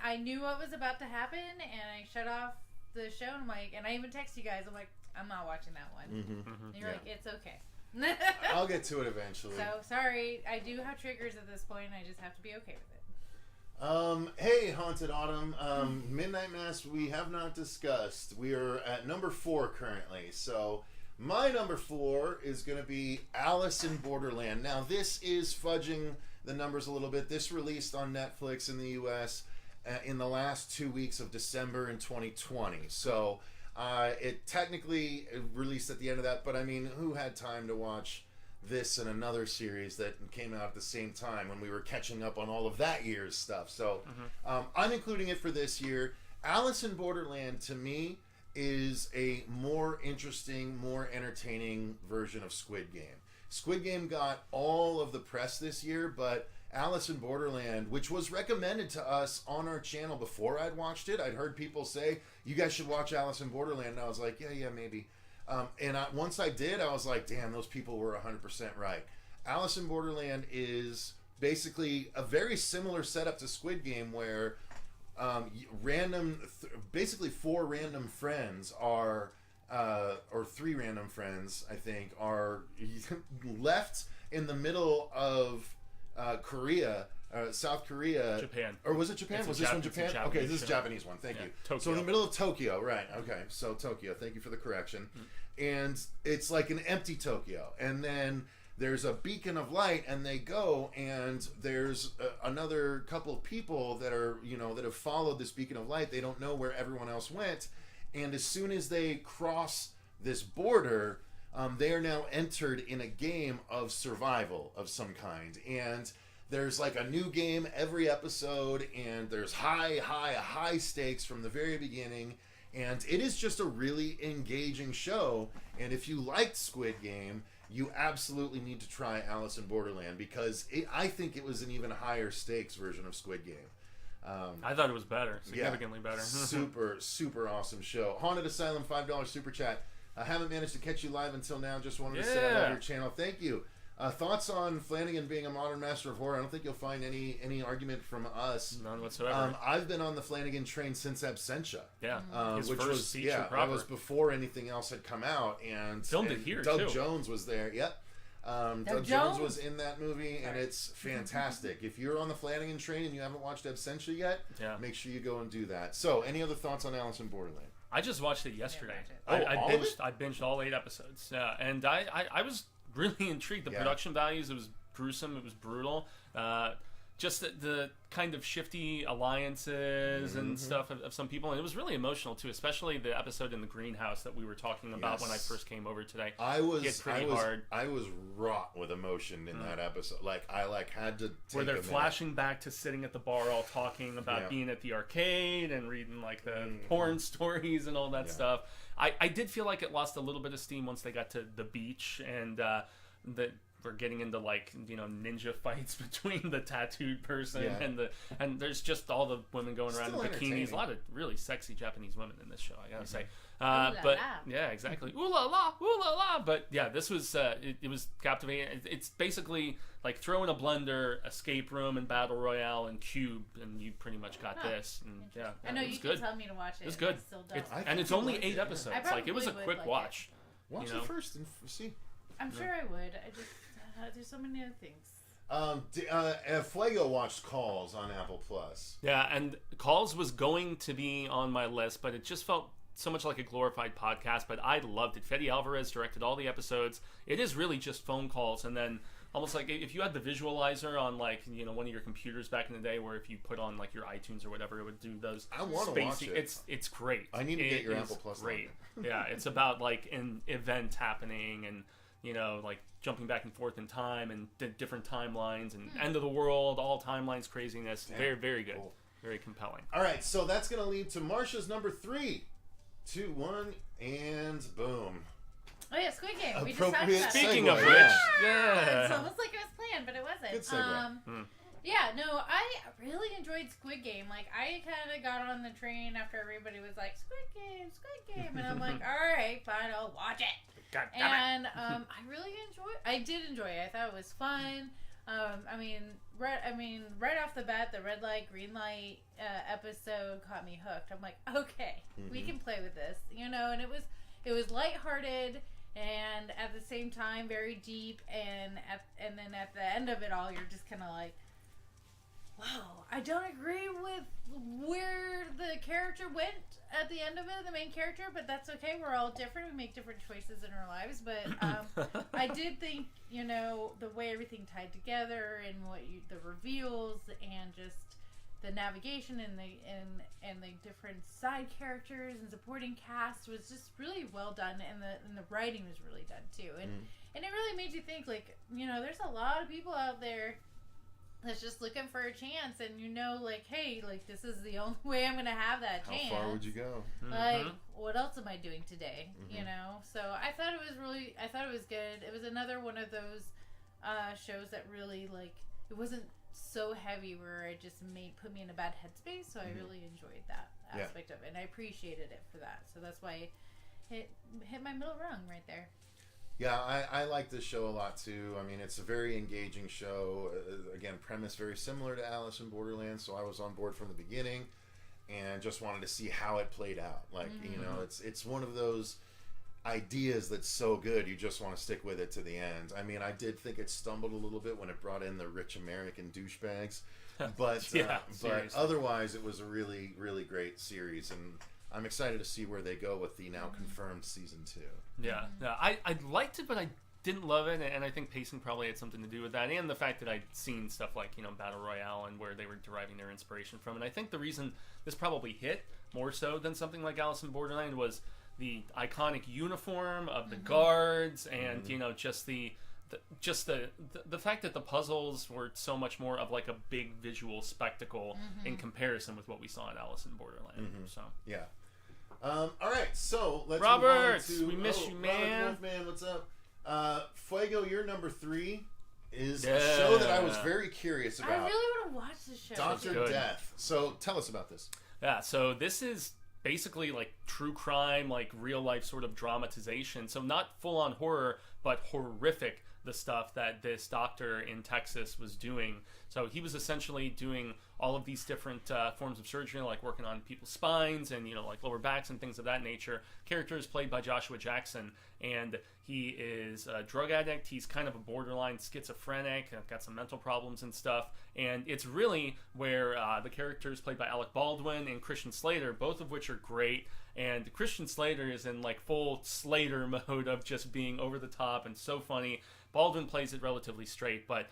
I knew what was about to happen, and I shut off the show, and I'm like, and I even text you guys, I'm like, I'm not watching that one. And you're like, it's okay. I'll get to it eventually. So sorry, I do have triggers at this point, and I just have to be okay with it. Hey, Haunted Autumn. Midnight Mass we have not discussed. We are at number 4 currently. So my number 4 is going to be Alice in Borderland. Now this is fudging the numbers a little bit. This released on Netflix in the US in the last 2 weeks of December in 2020. So it technically released at the end of that, but I mean, who had time to watch this and another series that came out at the same time when we were catching up on all of that year's stuff? So I'm including it for this year. Alice in Borderland, to me, is a more interesting, more entertaining version of Squid Game. Squid Game got all of the press this year, but Alice in Borderland, which was recommended to us on our channel before I'd watched it. I'd heard people say, you guys should watch Alice in Borderland. And I was like, yeah, maybe. And once I did, I was like, damn, those people were 100% right. Alice in Borderland is basically a very similar setup to Squid Game, where basically 4 random friends are, or 3 random friends, I think, are left in the middle of Korea, South Korea, Japan, or was it Japan? Was this one Japan? Okay, this is a Japanese one. Thank you. Tokyo. So in the middle of Tokyo, right? Okay, so Tokyo. Thank you for the correction. And it's like an empty Tokyo, and then there's a beacon of light, and they go, and there's another couple of people that are that have followed this beacon of light. They don't know where everyone else went, and as soon as they cross this border, they are now entered in a game of survival of some kind. And there's like a new game every episode, and there's high stakes from the very beginning. And it is just a really engaging show. And if you liked Squid Game, you absolutely need to try Alice in Borderland, because I think it was an even higher stakes version of Squid Game. I thought it was better, significantly better. super awesome show. Haunted Asylum, $5 super chat. I haven't managed to catch you live until now. Just wanted to say I love your channel. Thank you. Thoughts on Flanagan being a modern master of horror? I don't think you'll find any argument from us. None whatsoever. I've been on the Flanagan train since Absentia. Yeah, his which was that was before anything else had come out, and filmed it here. Doug Jones was there. Yep. Doug Jones was in that movie, and it's fantastic. If you're on the Flanagan train and you haven't watched Absentia yet, make sure you go and do that. So, any other thoughts on Alice in Borderland? I just watched it yesterday. I binged all 8 episodes. Yeah, and I was really intrigued. The production values, it was gruesome. It was brutal. Just the kind of shifty alliances and stuff of some people, and it was really emotional too, especially the episode in the greenhouse that we were talking about when I first came over today. I was wrought with emotion in that episode. I had to take where they're flashing back to sitting at the bar all talking about being at the arcade and reading like the porn stories and all that stuff. I did feel like it lost a little bit of steam once they got to the beach and we're getting into ninja fights between the tattooed person and there's just all the women going around in bikinis. A lot of really sexy Japanese women in this show, I gotta say. But yeah, exactly. Ooh la la, ooh la la. But yeah, this was it was captivating. It's basically like throw in a blender, escape room, and battle royale and cube, and you pretty much got this. And I know you can tell me to watch it. It's good. And it's only 8 episodes. It was a quick watch. Watch it first and see. I'm sure I would. I just there's so many other things. Fuego watched Calls on Apple Plus. Yeah, and Calls was going to be on my list, but it just felt so much like a glorified podcast. But I loved it. Fede Alvarez directed all the episodes. It is really just phone calls, and then almost like if you had the visualizer on one of your computers back in the day, where if you put on your iTunes or whatever, it would do those. I want to watch it. It's great. I need to get your Apple Plus. Great. Yeah, it's about an event happening and jumping back and forth in time and different timelines and end of the world, all timelines craziness. Damn. Very, very good. Cool. Very compelling. All right, so that's going to lead to Marcia's number 3. 2, 1, and boom. Oh yeah, Squid Game. We just talked about it. Speaking of which, it's almost like it was planned, but it wasn't. Good segue. Yeah, no, I really enjoyed Squid Game. I kind of got on the train after everybody was like, Squid Game, and I'm like, all right, fine, I'll watch it. And I did enjoy it. I thought it was fun. Right off the bat, the red light, green light episode caught me hooked. I'm like, okay, we can play with this, and it was lighthearted and at the same time very deep, and then at the end of it all, you're just kind of like, wow, I don't agree with where the character went at the end of it, the main character, but that's okay. We're all different. We make different choices in our lives, but I did think, the way everything tied together and the reveals and just the navigation and the different side characters and supporting cast was just really well done, and the writing was really done too, and it really made you think there's a lot of people out there that's just looking for a chance, and hey, this is the only way I'm gonna have that chance. How far would you go? What else am I doing today? So I thought it was good. It was another one of those shows that really it wasn't so heavy where it just put me in a bad headspace. So I really enjoyed that aspect of it, and I appreciated it for that. So that's why it hit my middle rung right there. Yeah, I like this show a lot too. I mean, it's a very engaging show. Again, premise very similar to Alice in Borderland, so I was on board from the beginning and just wanted to see how it played out. It's one of those ideas that's so good you just want to stick with it to the end. I mean, I did think it stumbled a little bit when it brought in the rich American douchebags, but but otherwise it was a really, really great series, and I'm excited to see where they go with the now confirmed season 2. Yeah, I liked it, but I didn't love it, and I think pacing probably had something to do with that, and the fact that I'd seen stuff like Battle Royale and where they were deriving their inspiration from. And I think the reason this probably hit more so than something like Alice in Borderland was the iconic uniform of the guards, and just the fact that the puzzles were so much more of a big visual spectacle in comparison with what we saw in Alice in Borderland. So yeah. All right, so let's Robert, move on to, we miss you, man. Robert Wolfman, what's up? Fuego, your number 3 is a show that I was very curious about. I really want to watch this show. Dr. Death. So tell us about this. Yeah, so this is basically true crime, real life sort of dramatization. So not full on horror, but horrific, the stuff that this doctor in Texas was doing. So he was essentially doing all of these different forms of surgery, working on people's spines and lower backs and things of that nature. Character is played by Joshua Jackson, and he is a drug addict. He's kind of a borderline schizophrenic, got some mental problems and stuff. And it's really where the character is played by Alec Baldwin and Christian Slater, both of which are great. And Christian Slater is in like full Slater mode of just being over the top and so funny. Baldwin plays it relatively straight, but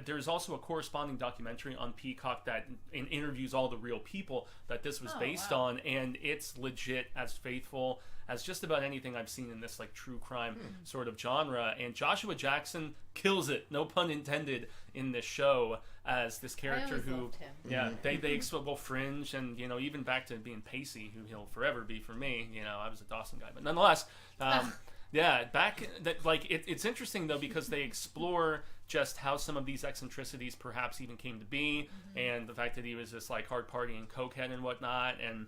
there's also a corresponding documentary on Peacock that interviews all the real people that this was based on, and it's legit as faithful as just about anything I've seen in this like true crime sort of genre. And Joshua Jackson kills it, no pun intended, in this show as this character who, they explore Fringe, and even back to being Pacey, who he'll forever be for me. I was a Dawson guy, but nonetheless. Yeah, it's interesting though because they explore just how some of these eccentricities perhaps even came to be, and the fact that he was this like hard partying cokehead and whatnot, and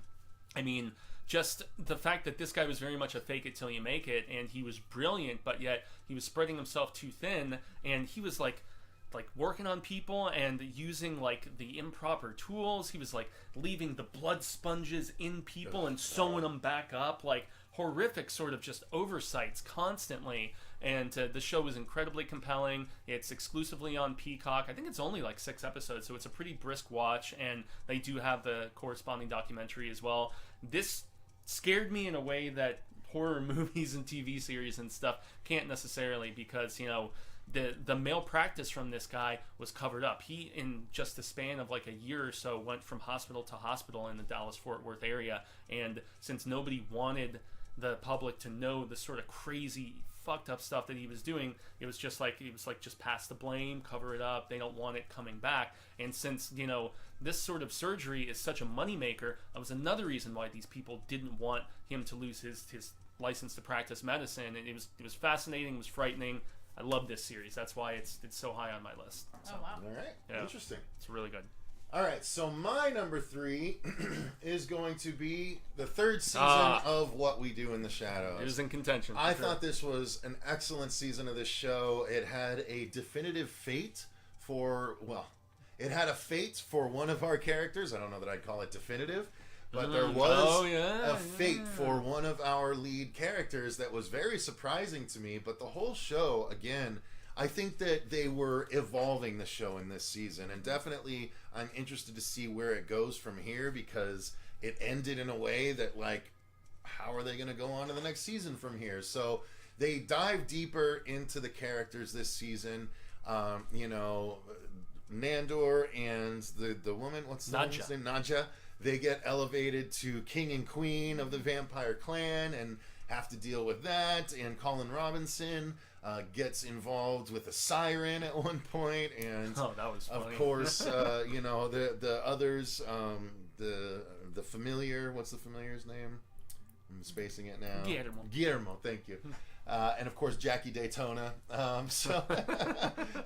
I mean just the fact that this guy was very much a fake it till you make it, and he was brilliant, but yet he was spreading himself too thin, and he was like working on people and using like the improper tools. He was like leaving the blood sponges in people and sewing them back up, like horrific sort of just oversights constantly. And the show was incredibly compelling. It's exclusively on Peacock. I think it's only like 6 episodes, so it's a pretty brisk watch, and they do have the corresponding documentary as well. This scared me in a way that horror movies and TV series and stuff can't necessarily, because the malpractice from this guy was covered up. He, in just the span of like a year or so, went from hospital to hospital in the Dallas-Fort Worth area, and since nobody wanted the public to know the sort of crazy fucked up stuff that he was doing, it was just pass the blame, cover it up, they don't want it coming back. And since this sort of surgery is such a moneymaker, that was another reason why these people didn't want him to lose his license to practice medicine. And it was fascinating, it was frightening. I love this series. That's why it's so high on my list. So, oh, wow. All right. Yeah. Interesting. It's really good. All right. So my number 3 is going to be the 3rd season of What We Do in the Shadows. It was in contention. I thought this was an excellent season of this show. It had a definitive fate for one of our characters. I don't know that I'd call it definitive. But there was a fate for one of our lead characters that was very surprising to me. But the whole show, again, I think that they were evolving the show in this season. And definitely I'm interested to see where it goes from here, because it ended in a way that, like, how are they going to go on to the next season from here? So they dive deeper into the characters this season. Nandor and the woman, what's the woman's name? Nadja. They get elevated to king and queen of the vampire clan and have to deal with that. And Colin Robinson gets involved with a siren at one point. And that was funny. Of course, the others, the familiar. What's the familiar's name? I'm spacing it now. Guillermo. Thank you. And of course, Jackie Daytona. So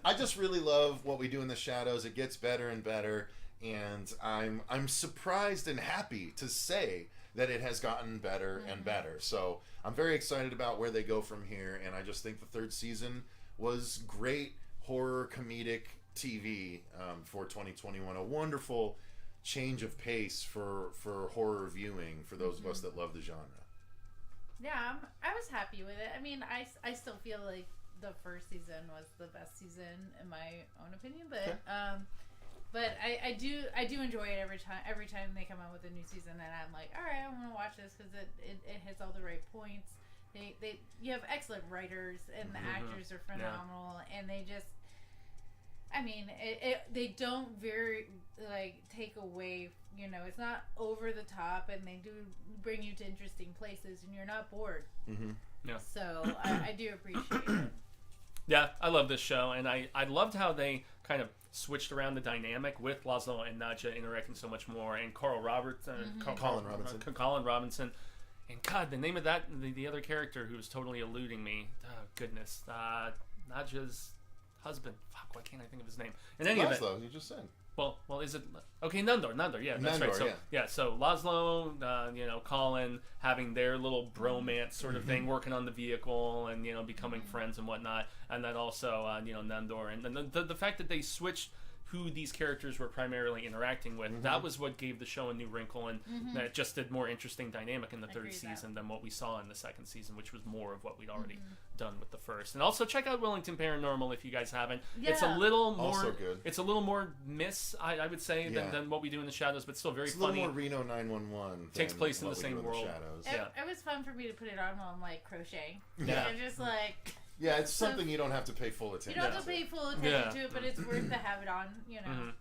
I just really love What We Do in the Shadows. It gets better and better. And I'm surprised and happy to say that it has gotten better and better. So I'm very excited about where they go from here. And I just think the 3rd season was great horror comedic TV for 2021. A wonderful change of pace for horror viewing for those of us that love the genre. Yeah, I was happy with it. I mean, I still feel like the first season was the best season in my own opinion, but okay. But I do enjoy it every time they come out with a new season, and I'm like, all right, I want to watch this because it hits all the right points. You have excellent writers, and the actors are phenomenal, and they just, I mean, they don't very take away. It's not over the top, and they do bring you to interesting places, and you're not bored. Mm-hmm. Yeah. So I do appreciate it. Yeah, I love this show, and I loved how they kind of switched around the dynamic with Laszlo and Nadja interacting so much more, and Colin Robinson. Colin Robinson. And God, the name of that, the other character who was totally eluding me. Oh, goodness. Nadja's husband. Fuck, why can't I think of his name? In any event. Laszlo, you just said. Well, is it? Okay, Nandor, yeah, that's right. So, so Laszlo, Colin, having their little bromance sort of thing, working on the vehicle and, becoming friends and whatnot. And then also, Nandor. And the fact that they switched who these characters were primarily interacting with. That was what gave the show a new wrinkle, and that just did more interesting dynamic in the third season than what we saw in the second season, which was more of what we'd already done with the first. And also check out Wellington Paranormal if you guys haven't. Yeah. It's a little more also good. It's a little more I would say than what we do in the Shadows, but still very funny. It's a little more Reno 911. Takes place in the same world. It was fun for me to put it on while I'm like crocheting. Yeah. And just like yeah, it's something you don't have to pay full attention to. You don't have to pay full attention to it, but it's worth to have it on, you know.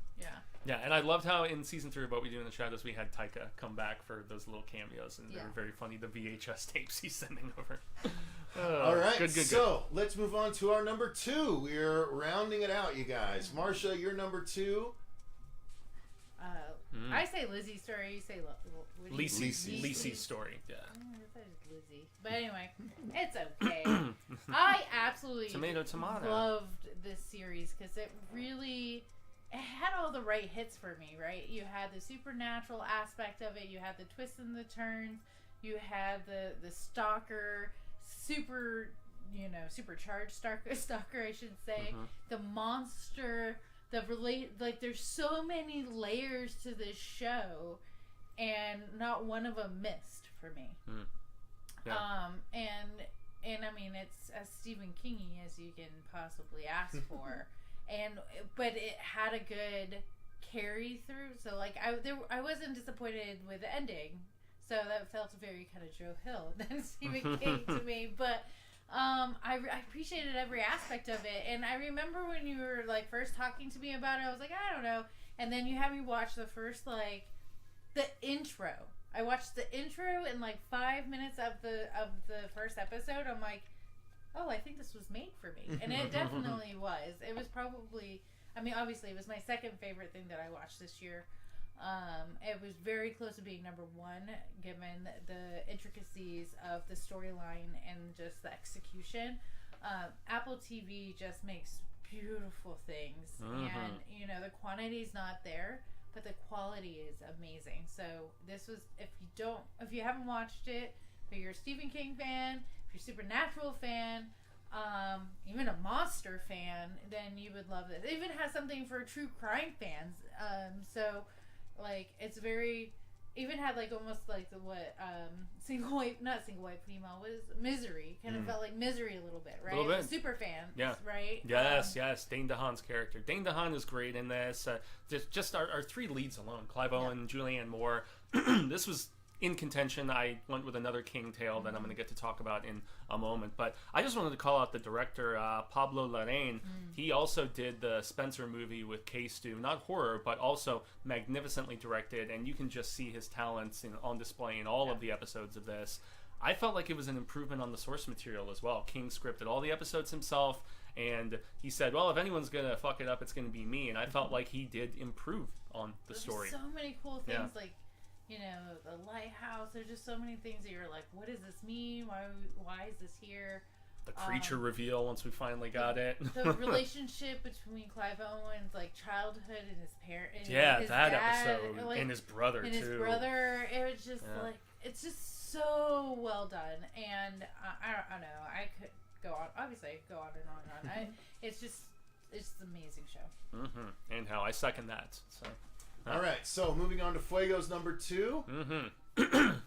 Yeah, and I loved how in season 3 of What We Do in the Shadows we had Taika come back for those little cameos, and they were very funny. The VHS tapes he's sending over. All right, good. Let's move on to our number 2. We're rounding it out, you guys. Marcia, you're number 2. I say Lizzie's story. You say Lisey's story. Yeah. I thought it was Lizzie, but anyway, it's okay. I absolutely loved this series because it had all the right hits for me. Right, you had the supernatural aspect of it. You had the twists and the turns. You had the stalker, supercharged stalker, I should say. The monster. There's so many layers to this show, and not one of them missed for me. Yeah. And I mean, it's as Stephen King-y as you can possibly ask for, but it had a good carry through. So like I wasn't disappointed with the ending. So that felt very kind of Joe Hill than Stephen King to me, but. I appreciated every aspect of it, and I remember when you were like first talking to me about it, I was like, I don't know, and then you had me watch the first the intro. I watched the intro in like 5 minutes of the first episode. I'm like, oh, I think this was made for me, and it definitely was. It was probably, I mean, obviously, it was my second favorite thing that I watched this year. It was very close to being number 1, given the intricacies of the storyline and just the execution. Apple TV just makes beautiful things, and the quantity's not there, but the quality is amazing. So this was, if you haven't watched it, but you're a Stephen King fan, if you're a Supernatural fan, even a monster fan, then you would love this. It even has something for true crime fans. So. Like, it's very, even had like almost like not single white female, was Misery. Kind of felt like Misery a little bit, right? A little bit. Super fan, right? Yes. Dane DeHaan's character. Dane DeHaan is great in this. Just our 3 leads alone, Clive Owen, Julianne Moore. This was in contention. I went with another King tale that I'm going to get to talk about in a moment, but I just wanted to call out the director, Pablo Larraín. He also did the Spencer movie with K-Stu, not horror, but also magnificently directed, and you can just see his talents on display in all of the episodes of this. I felt like it was an improvement on the source material as well. King scripted all the episodes himself, and he said, well, if anyone's going to fuck it up, it's going to be me, and I felt like he did improve on the story. So many cool things, like the lighthouse. There's just so many things that you're like, what does this mean? Why is this here? The creature reveal once we finally got it. The relationship between Clive Owen's childhood and his parents. Yeah, that episode and his brother and too. His brother. It was just it's just so well done, and I don't know. I could go on. Obviously, I could go on and on. It's an amazing show. And how I second that. So. All right, so moving on to Fuego's number 2.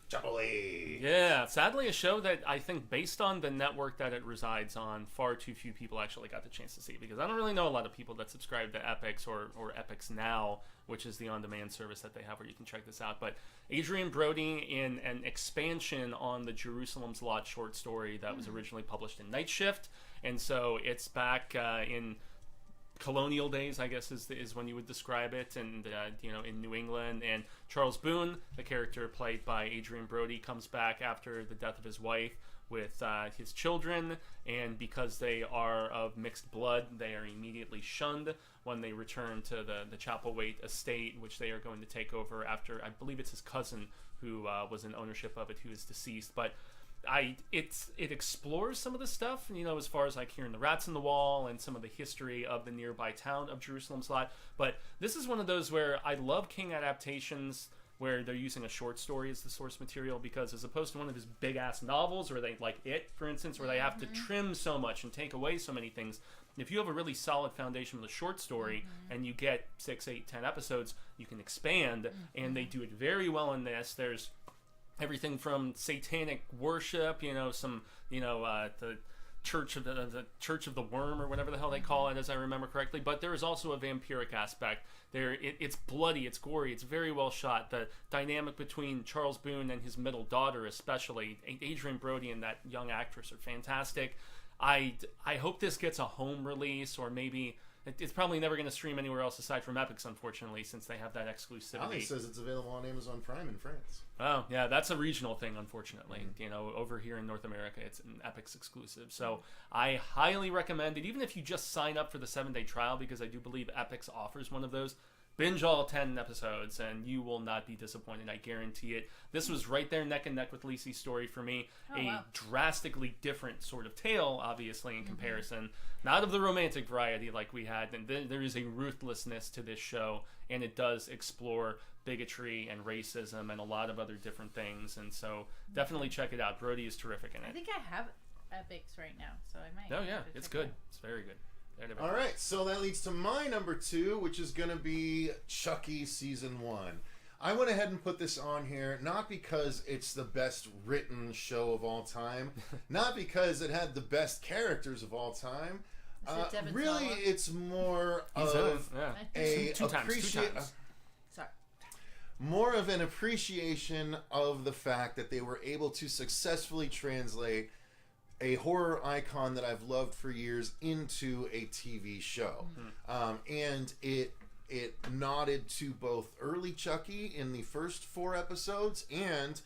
Jubilee. Yeah, sadly a show that I think, based on the network that it resides on, far too few people actually got the chance to see, because I don't really know a lot of people that subscribe to Epix or Epix Now, which is the on-demand service that they have where you can check this out. But Adrian Brody, in an expansion on the Jerusalem's Lot short story that was originally published in Night Shift, and so it's back in colonial days, I guess is when you would describe it, and in New England. And Charles Boone, the character played by Adrian Brody, comes back after the death of his wife with his children, and because they are of mixed blood, they are immediately shunned when they return to the Chapelwaite estate, which they are going to take over after, I believe it's his cousin who was in ownership of it, who is deceased. But it explores some of the stuff, as far as hearing the rats in the wall and some of the history of the nearby town of Jerusalem's Lot. But this is one of those where I love King adaptations where they're using a short story as the source material, because as opposed to one of his big ass novels where they, like It, for instance, where they have to trim so much and take away so many things, if you have a really solid foundation with a short story and you get 6, 8, 10 episodes, you can expand, and they do it very well in this. There's everything from satanic worship, the Church of the Worm, or whatever the hell they call it, as I remember correctly. But there is also a vampiric aspect. It's bloody, it's gory, it's very well shot. The dynamic between Charles Boone and his middle daughter, especially Adrian Brody and that young actress, are fantastic. I hope this gets a home release, or maybe it's probably never going to stream anywhere else aside from Epix, unfortunately, since they have that exclusivity. It says it's available on Amazon Prime in France. Oh, yeah, that's a regional thing, unfortunately. Over here in North America, it's an Epix exclusive. So I highly recommend it, even if you just sign up for the 7-day trial, because I do believe Epix offers one of those. Binge all 10 episodes, and you will not be disappointed. I guarantee it. This was right there neck and neck with Lacey's story for me. Drastically different sort of tale, obviously, in comparison. Not of the romantic variety like we had. And there is a ruthlessness to this show, and it does explore bigotry and racism and a lot of other different things. And so definitely check it out. Brody is terrific in it. I think I have Epix right now, so I might. Oh, yeah. It's good. It's very good. All right, so that leads to my number 2, which is going to be Chucky Season 1. I went ahead and put this on here, not because it's the best written show of all time, not because it had the best characters of all time. Really, it's more of more of an appreciation of the fact that they were able to successfully translate a horror icon that I've loved for years into a TV show. And it nodded to both early Chucky in the first 4 episodes and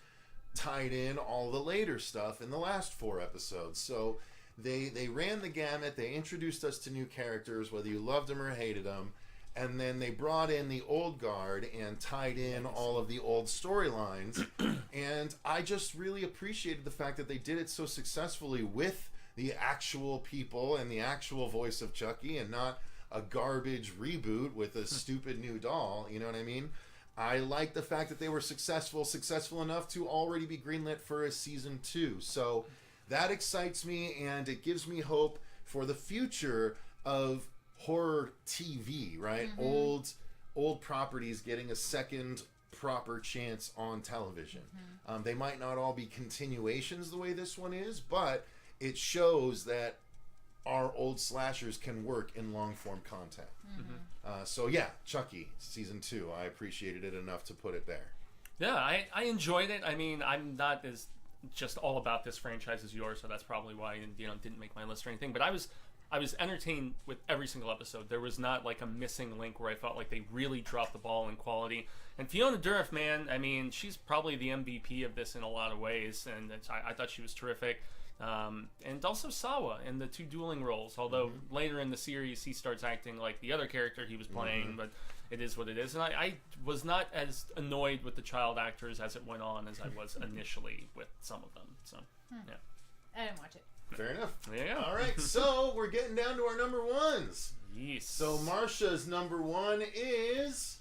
tied in all the later stuff in the last 4 episodes. So they ran the gamut. They introduced us to new characters, whether you loved them or hated them. And then they brought in the old guard and tied in all of the old storylines. And I just really appreciated the fact that they did it so successfully with the actual people and the actual voice of Chucky, and not a garbage reboot with a stupid new doll. You know what I mean? I like the fact that they were successful enough to already be greenlit for a season 2. So that excites me, and it gives me hope for the future of horror TV, right? Old properties getting a second proper chance on television. They might not all be continuations the way this one is, but it shows that our old slashers can work in long form content. So yeah, Chucky Season 2, I appreciated it enough to put it there. Yeah, I enjoyed it. I mean, I'm not as just all about this franchise as yours, so that's probably why it didn't make my list or anything, but I was entertained with every single episode. There was not like a missing link where I felt like they really dropped the ball in quality. And Fiona Dourif, man, I mean, she's probably the MVP of this in a lot of ways, and I thought she was terrific. And also Sawa in the 2 dueling roles, although later in the series he starts acting like the other character he was playing, but it is what it is. And I was not as annoyed with the child actors as it went on as I was initially with some of them. So, yeah. I didn't watch it. Fair enough. Yeah. All right, so we're getting down to our number 1s. Yes. So Marcia's number 1 is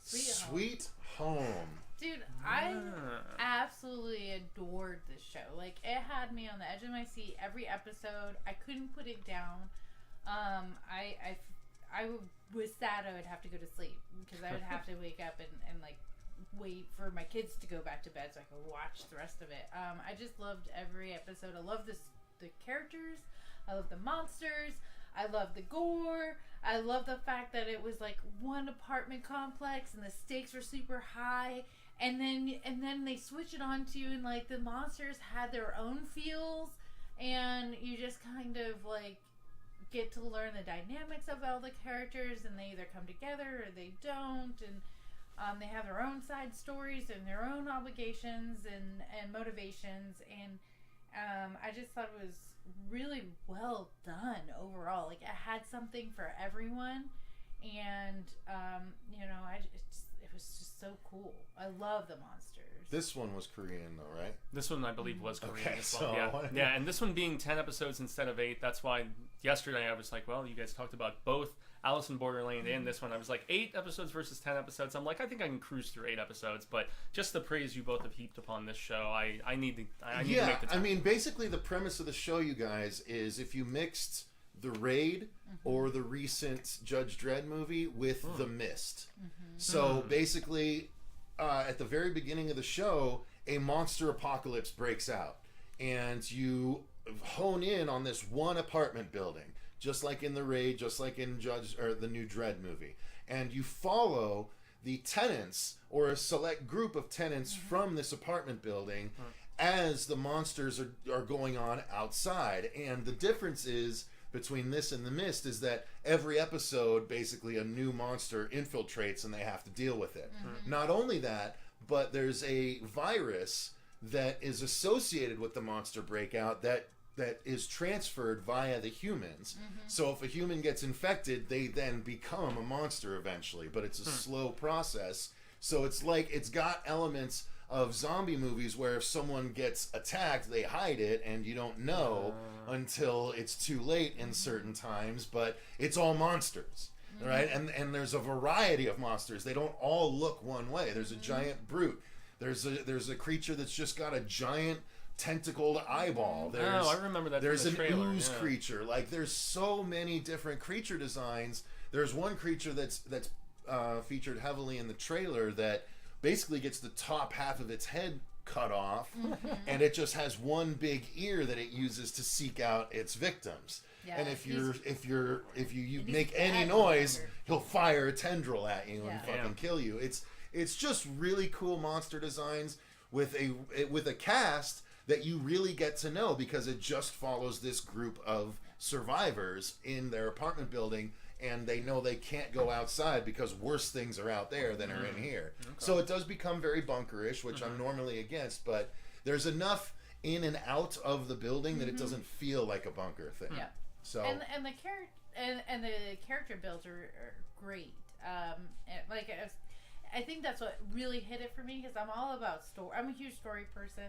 Sweet Home. Dude, I absolutely adored this show. Like, it had me on the edge of my seat every episode. I couldn't put it down. I was sad I would have to go to sleep, because I would have to wake up and like wait for my kids to go back to bed so I could watch the rest of it. I just loved every episode. I love the characters. I love the monsters. I love the gore. I love the fact that it was like one apartment complex and the stakes were super high. And then they switch it on to you, and like the monsters had their own feels, and you just kind of like get to learn the dynamics of all the characters, and they either come together or they don't, and they have their own side stories and their own obligations and motivations, and I just thought it was really well done overall. Like, it had something for everyone, and just so cool. I love the monsters. This one was Korean, though, right? This one, I believe, was Korean okay, as well. So... Yeah, and this one being 10 episodes instead of 8, that's why yesterday I was like, well, you guys talked about both Alice in Borderland and this one. I was like, 8 episodes versus 10 episodes. I'm like, I think I can cruise through 8 episodes, but just the praise you both have heaped upon this show, I need to make the time. I mean, basically the premise of the show, you guys, is if you mixed the Raid or the recent Judge Dredd movie with The Mist. So basically, at the very beginning of the show, a monster apocalypse breaks out, and you hone in on this one apartment building, just like in the Raid, just like in the new Dredd movie, and you follow the tenants or a select group of tenants from this apartment building as the monsters are going on outside. And the difference is between this and The Mist is that every episode basically a new monster infiltrates and they have to deal with it. Not only that, but there's a virus that is associated with the monster breakout that is transferred via the humans. So if a human gets infected, they then become a monster eventually, but it's a slow process. So it's like it's got elements of zombie movies where if someone gets attacked, they hide it and you don't know until it's too late in certain times, but it's all monsters. Right? And there's a variety of monsters. They don't all look one way. There's a giant brute. There's a creature that's just got a giant tentacled eyeball. I remember that. There's from the trailer. An ooze creature. Like there's so many different creature designs. There's one creature that's featured heavily in the trailer that basically gets the top half of its head cut off, and it just has one big ear that it uses to seek out its victims. Yeah, and if you make any noise, he'll fire a tendril at you and fucking kill you. It's just really cool monster designs with a cast that you really get to know, because it just follows this group of survivors in their apartment building, and they know they can't go outside because worse things are out there than are in here. So it does become very bunkerish, which I'm normally against, but there's enough in and out of the building that it doesn't feel like a bunker thing. Yeah. So and the character builds are great. I think that's what really hit it for me, because I'm all about story. I'm a huge story person.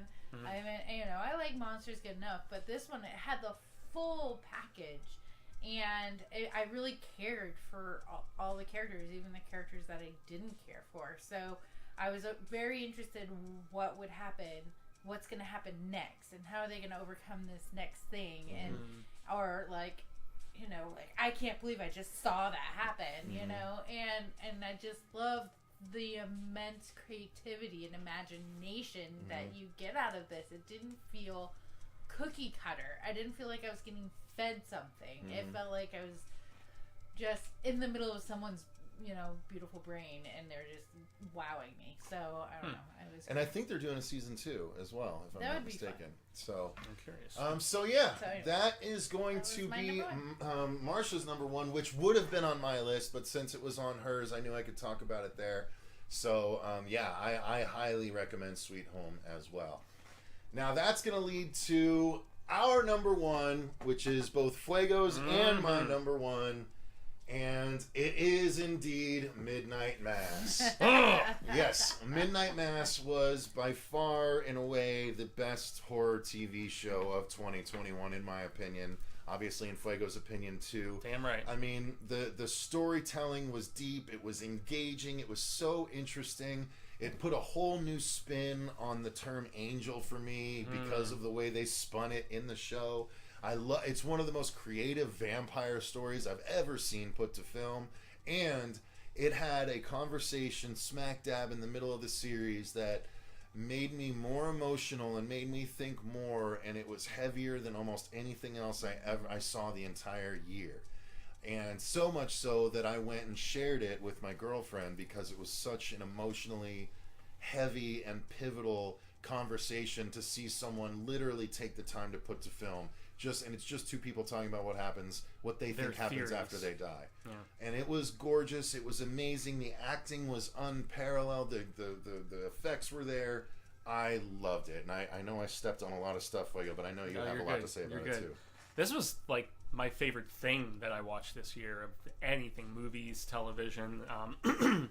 I like monsters good enough, but this one, it had the full package, and I really cared for all the characters, even the characters that I didn't care for. So I was very interested in what would happen, what's going to happen next, and how are they going to overcome this next thing, and or like I can't believe I just saw that happen, and I just love the immense creativity and imagination that you get out of this. It didn't feel cookie cutter. I didn't feel like I was getting fed something. It felt like I was just in the middle of someone's beautiful brain, and they're just wowing me. So I don't know. And I think they're doing a season 2 as well, if I'm not mistaken. So I'm curious. So that is going to be Marcia's number 1, which would have been on my list, but since it was on hers, I knew I could talk about it there. So I highly recommend Sweet Home as well. Now that's going to lead to our number 1, which is both Fuego's and my number 1. And it is indeed Midnight Mass. Yes, Midnight Mass was by far, in a way, the best horror TV show of 2021, in my opinion. Obviously, in Fuego's opinion, too. Damn right. I mean, the storytelling was deep. It was engaging. It was so interesting. It put a whole new spin on the term angel for me because of the way they spun it in the show. It's one of the most creative vampire stories I've ever seen put to film, and it had a conversation smack dab in the middle of the series that made me more emotional and made me think more, and it was heavier than almost anything else I saw the entire year. And so much so that I went and shared it with my girlfriend, because it was such an emotionally heavy and pivotal conversation to see someone literally take the time to put to film. And it's just two people talking about what they think happens after they die. Yeah. And it was gorgeous. It was amazing. The acting was unparalleled. The effects were there. I loved it. And I know I stepped on a lot of stuff for you, but I know you have a lot to say about it too. This was like my favorite thing that I watched this year of anything, movies, television.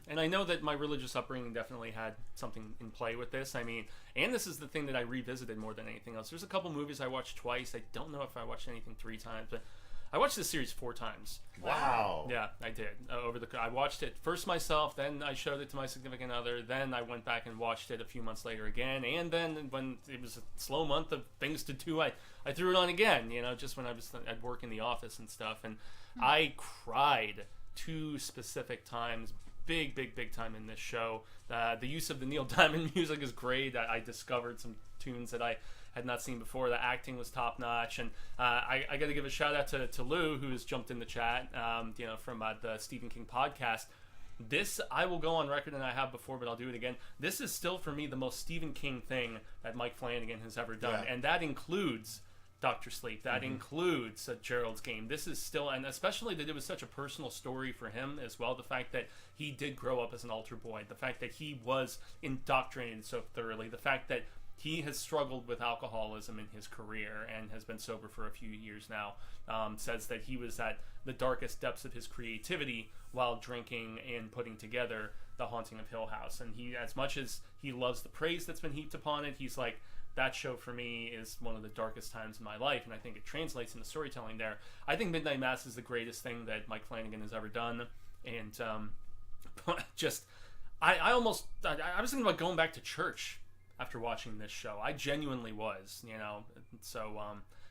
And I know that my religious upbringing definitely had something in play with this. I mean, and this is the thing that I revisited more than anything else. There's a couple movies I watched twice. I don't know if I watched anything 3 times, but I watched this series 4 times. Wow. Yeah, I did. I watched it first myself, then I showed it to my significant other, then I went back and watched it a few months later again, and then when it was a slow month of things to do, I threw it on again, just when I was at work in the office and stuff, and I cried 2 specific times, big time in this show. The use of the Neil Diamond music is great. I discovered some tunes that I had not seen before. The acting was top notch, and I got to give a shout out to Lou, who has jumped in the chat, from the Stephen King podcast. This, I will go on record, and I have before, but I'll do it again. This is still for me the most Stephen King thing that Mike Flanagan has ever done, and that includes Dr. Sleep. That includes Gerald's Game. This is still, and especially that it was such a personal story for him as well. The fact that he did grow up as an altar boy, the fact that he was indoctrinated so thoroughly, the fact that he has struggled with alcoholism in his career and has been sober for a few years now, says that he was at the darkest depths of his creativity while drinking and putting together The Haunting of Hill House. And he, as much as he loves the praise that's been heaped upon it, he's like, that show for me is one of the darkest times in my life, and I think it translates in the storytelling there. I think Midnight Mass is the greatest thing that Mike Flanagan has ever done, and I was thinking about going back to church after watching this show. I genuinely was, so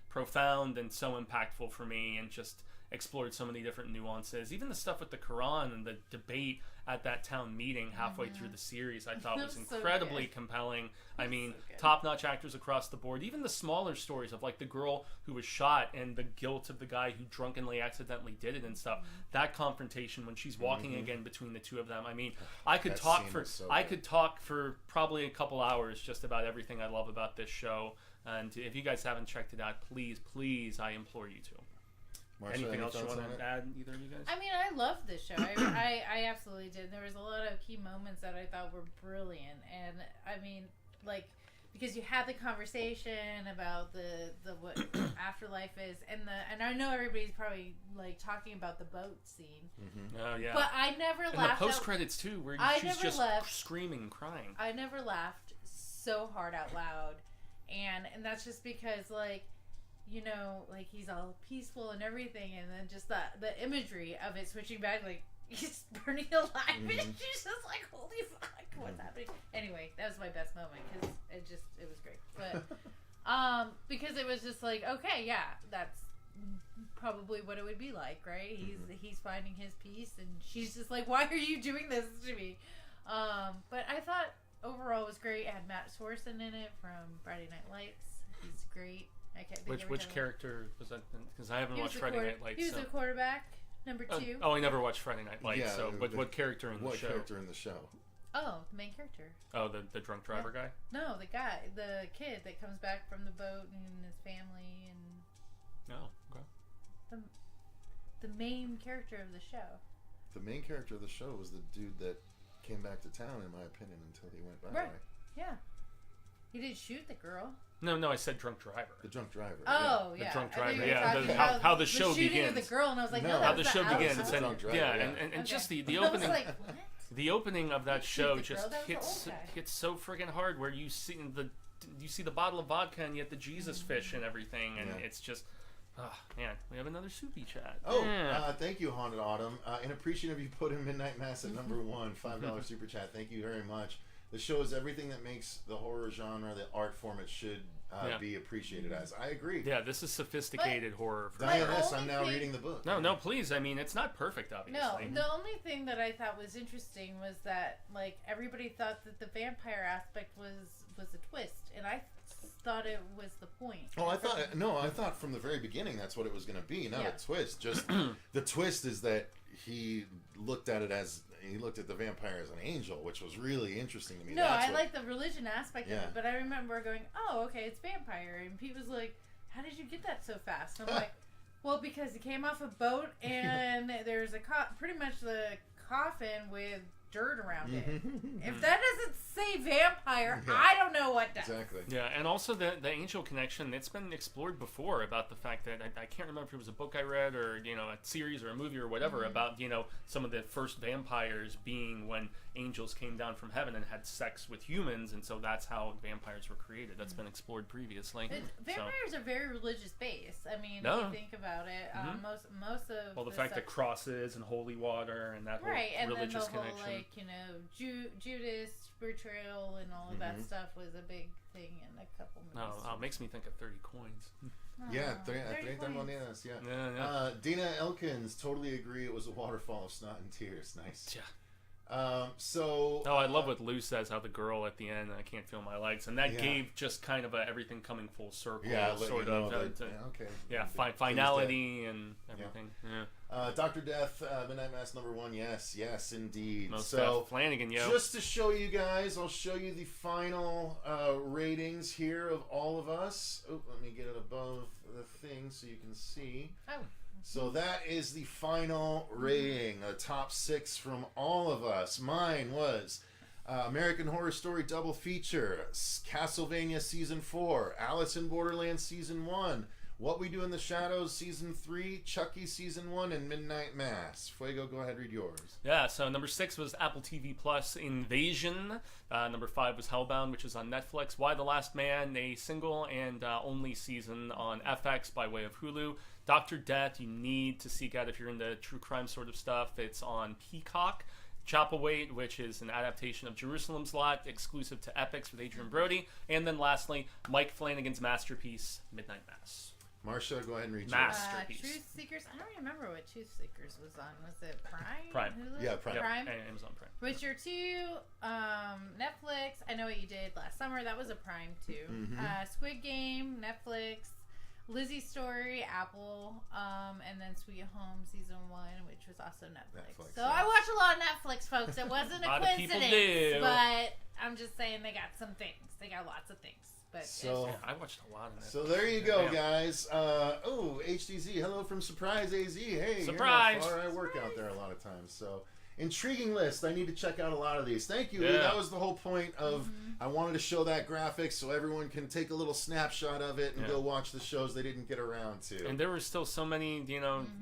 profound and so impactful for me, and just explored so many different nuances. Even the stuff with the Quran and the debate at that town meeting halfway through the series, I thought was incredibly compelling. I mean, top-notch actors across the board. Even the smaller stories of, like, the girl who was shot and the guilt of the guy who drunkenly accidentally did it and stuff. That confrontation when she's walking again between the two of them. I mean, I could talk for probably a couple hours just about everything I love about this show. And if you guys haven't checked it out, please, I implore you to. Marcia, anything else you want to add, either of you guys? I mean, I loved this show. I absolutely did. There was a lot of key moments that I thought were brilliant, and I mean, like, because you had the conversation about the what afterlife is, and I know everybody's probably like talking about the boat scene. Oh yeah. But I never laughed. And the post credits too, where she's just screaming and crying. I never laughed so hard out loud, and that's just because like. Like he's all peaceful and everything, and then just the imagery of it switching back, like he's burning alive, and she's just like, holy fuck, what's happening? Anyway, that was my best moment because it was great. But because it was just like, okay, yeah, that's probably what it would be like, right? He's finding his peace, and she's just like, why are you doing this to me? But I thought overall it was great. It had Matt Sorsen in it from Friday Night Lights. He's great. Which character was that? Because I haven't watched Friday Night Lights. He was the quarterback, number 2. I never watched Friday Night Lights. Yeah, so, but what character in the show? What character in the show? Oh, the main character. Oh, the drunk driver guy? No, the kid that comes back from the boat and his family and. Oh, okay. The main character of the show. The main character of the show was the dude that came back to town, in my opinion, until he went by. Right. Yeah. He didn't shoot the girl. No, I said drunk driver. The drunk driver. Oh, yeah. The drunk driver. Yeah. How the show begins. Shooting of the girl, and I was like, no, how the show begins. And, and just the opening. I was like, what? The opening of that show just hits so friggin' hard. Where you see the bottle of vodka and yet the Jesus fish and everything, and it's just. Oh, man, we have another soupy chat. Oh, thank you, Haunted Autumn. And appreciative you put in Midnight Mass at number 1, $5 super chat. Thank you very much. The show is everything that makes the horror genre, the art form it should be appreciated as. I agree. Yeah, this is sophisticated horror. I'm now reading the book. No, please. I mean, it's not perfect, obviously. No, the only thing that I thought was interesting was that, like, everybody thought that the vampire aspect was a twist, and I thought it was the point. Oh, I thought from the very beginning that's what it was going to be. Not a twist. Just the twist is that he looked at the vampire as an angel, which was really interesting to me. No, I like the religion aspect of it, but I remember going, oh, okay, it's vampire. And Pete was like, how did you get that so fast? And I'm like, well, because he came off a boat and there's pretty much the coffin with dirt around it. If that doesn't say vampire, I don't know what does. Exactly. Yeah, and also the angel connection, it's been explored before about the fact that I can't remember if it was a book I read or, a series or a movie or whatever about, some of the first vampires being when angels came down from heaven and had sex with humans, and so that's how vampires were created. That's been explored previously. Vampires are very religious based. I mean, if you think about it, most of the fact that crosses and holy water and that whole religious connection. Like, Judas betrayal and all of that stuff was a big thing in a couple movies. Oh, it makes me think of 30 coins. Yeah, 30 monedas, yeah. Dina Elkins, totally agree. It was a waterfall of snot and tears. Nice. Yeah. I love what Lou says, how the girl at the end, I can't feel my legs, and that gave just kind of everything coming full circle, sort of. Finality and everything. Yeah. Dr. Death, Midnight Mass #1. Yes, indeed. Most Death Flanagan, yo. Just to show you guys, I'll show you the final ratings here of all of us. Oh, let me get it above the thing so you can see. Oh. So that is the final rating, a top 6 from all of us. Mine was American Horror Story Double Feature, Castlevania Season 4, Alice in Borderland Season 1, What We Do in the Shadows Season 3, Chucky Season 1, and Midnight Mass. Fuego, go ahead, read yours. Yeah, so number 6 was Apple TV Plus Invasion. Number 5 was Hellbound, which is on Netflix. Why the Last Man, a single and only season on FX by way of Hulu. Dr. Death, you need to seek out if you're into true crime sort of stuff. It's on Peacock. Chapelwaite, which is an adaptation of Jerusalem's Lot, exclusive to Epix with Adrian Brody. And then lastly, Mike Flanagan's masterpiece, Midnight Mass. Marcia, go ahead and read masterpiece. Truth Seekers. I don't remember what Truth Seekers was on. Was it Prime? Prime. Hulu? Yeah, Prime. Yep. Prime. Amazon Prime. Witcher 2, Netflix. I Know What You Did Last Summer. That was a Prime too. Squid Game, Netflix. Lizzie's Story, Apple, and then Sweet Home Season 1, which was also Netflix. So I watch a lot of Netflix, folks. It wasn't a coincidence, but I'm just saying they got some things. They got lots of things. But I watched a lot of Netflix. So there you go, guys. HDZ, hello from Surprise AZ. Hey, surprise! I work out there a lot of times, so... Intriguing list. I need to check out a lot of these. Thank you. Yeah. That was the whole point of I wanted to show that graphic so everyone can take a little snapshot of it and go watch the shows they didn't get around to. And there were still so many,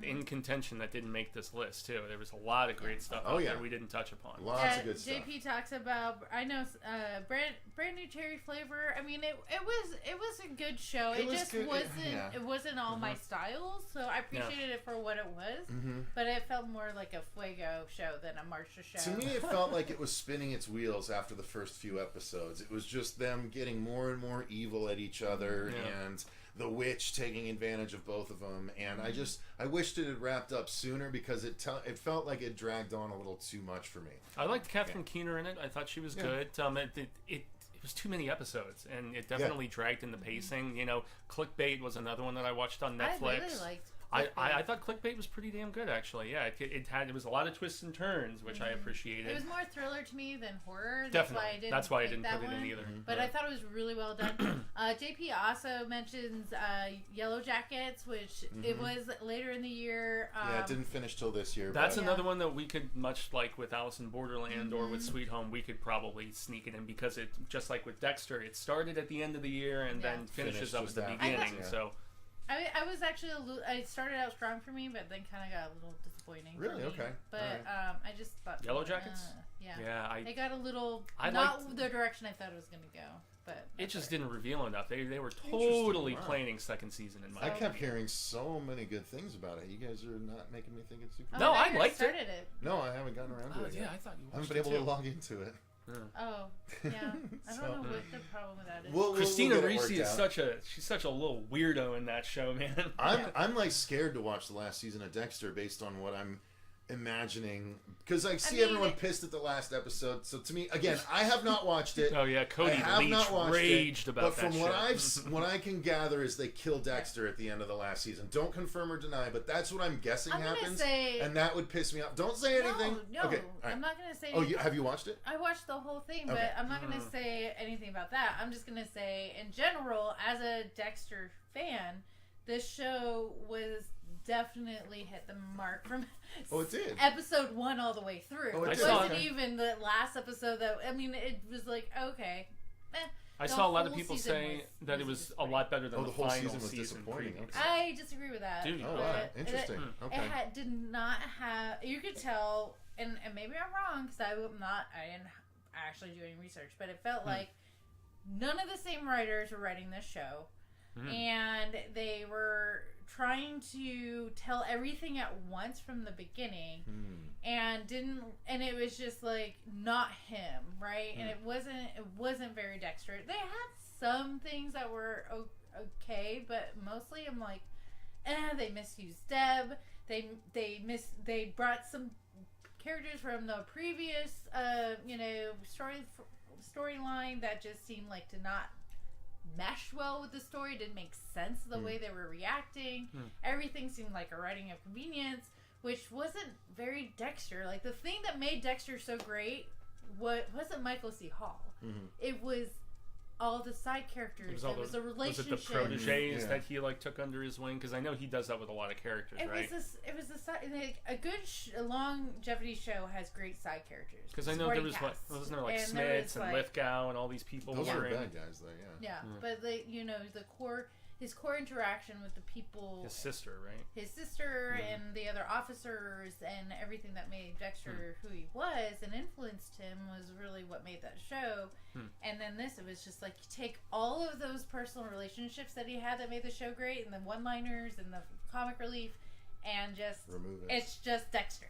in contention that didn't make this list too. There was a lot of great stuff out there we didn't touch upon. Lots of good stuff. JP talks about brand new cherry flavor. I mean, it was a good show. It just wasn't it wasn't all my styles, so I appreciated it for what it was. But it felt more like a Fuego show than a Marcia show. To me, it felt like it was spinning its wheels after the first few episodes. It was just them getting more and more evil at each other, and the witch taking advantage of both of them. And I wished it had wrapped up sooner because it felt like it dragged on a little too much for me. I liked Catherine Keener in it. I thought she was good. It was too many episodes, and it definitely dragged in the pacing. Clickbait was another one that I watched on Netflix. I really liked I thought Clickbait was pretty damn good, actually. Yeah, it was a lot of twists and turns, which I appreciated. It was more thriller to me than horror. Definitely. That's why I didn't put it in either. But I thought it was really well done. JP also mentions Yellow Jackets, which it was later in the year. It didn't finish till this year. That's another one that we could, much like with Alice in Borderland or with Sweet Home, we could probably sneak it in because it, just like with Dexter, it started at the end of the year and then finishes up at the beginning. So. I was actually I started out strong for me, but then kind of got a little disappointing. Really? For me. Okay. But I just thought Yellow Jackets. Yeah. It got a little the direction I thought it was going to go, but it just didn't reveal enough. They were totally planning second season in my opinion. I kept hearing so many good things about it. You guys are not making me think it's super. No, I liked it. No, I haven't gotten around to it. Yeah, I thought you. I haven't been able to log into it. Oh, yeah. I don't know what the problem with that is. Christina Ricci is such a little weirdo in that show, man. I'm like scared to watch the last season of Dexter based on what I'm imagining, because I see everyone pissed at the last episode. So to me, again, I have not watched it. Oh yeah, Cody Leach raged about that. But from what I can gather is they kill Dexter at the end of the last season. Don't confirm or deny, but that's what I'm guessing happens. And that would piss me off. Don't say anything. No, okay, right. I'm not gonna say. Oh, have you watched it? I watched the whole thing, but I'm not gonna say anything about that. I'm just gonna say, in general, as a Dexter fan, this show was definitely hit the mark from it did. episode 1 all the way through. Oh, it wasn't even the last episode that, I mean, it was like, okay. I saw a lot of people say that it was a lot better than the whole final season was disappointing. previously. I disagree with that. Dude, wow. Interesting. Okay. It did not have, you could tell, and maybe I'm wrong, because I didn't actually do any research, but it felt like none of the same writers were writing this show, and they were trying to tell everything at once from the beginning, and it was just like not him, right? And it wasn't very Dexter. They had some things that were okay, but mostly I'm like, they misused Deb. They brought some characters from the previous storyline that just seemed like to not mesh well with the story. It didn't make sense the way they were reacting. Everything seemed like a writing of convenience, which wasn't very Dexter. Like, the thing that made Dexter so wasn't Michael C. Hall. It was all the side characters. It was a relationship. Was it the proteges that he took under his wing? Because I know he does that with a lot of characters, right? It was a good longevity show has great side characters. Because I know there was wasn't there Smits and Lithgow and all these people. Those were bad guys, though. Yeah, but his core interaction with the people. His sister, right? His sister and the other officers and everything that made Dexter who he was and influenced him was really what made that show. And then it was just like, you take all of those personal relationships that he had that made the show great, and the one-liners and the comic relief, and just remove it. It's just Dexter.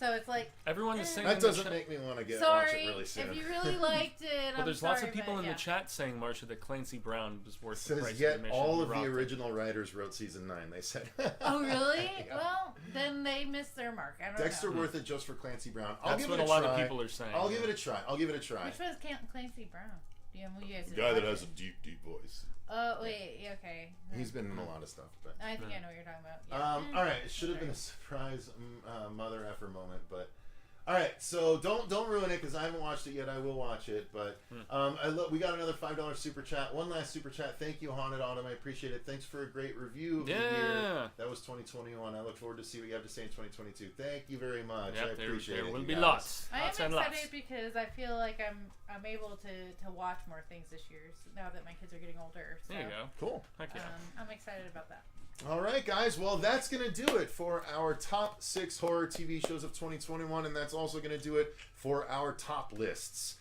So it's like, everyone is saying that doesn't make me want to watch it really soon. If you really liked it, well, there's lots of people in the chat saying, Marcia, that Clancy Brown was worth the price of yet admission. all of the original writers wrote season 9. They said. Oh really? Yeah. Well, then they missed their mark. I don't Dexter know. worth it just for Clancy Brown. That's what a lot of people are saying. I'll give it a try. Which was Clancy Brown? The guy that has a deep, deep voice. Oh wait, okay. He's been in a lot of stuff, but I think I know what you're talking about. Yeah. All right, it should have been a surprise mother effer moment, but all right. So don't ruin it because I haven't watched it yet. I will watch it, but we got another $5 super chat. One last super chat. Thank you, Haunted Autumn. I appreciate it. Thanks for a great review of the year. That was 2021. I look forward to see what you have to say in 2022. Thank you very much. I appreciate it. There will be lots. I am excited because I feel like I'm able to watch more things this year now that my kids are getting older. So, there you go. Cool. Heck yeah. I'm excited about that. All right, guys. Well, that's going to do it for our top 6 horror TV shows of 2021, and that's also going to do it for our top lists.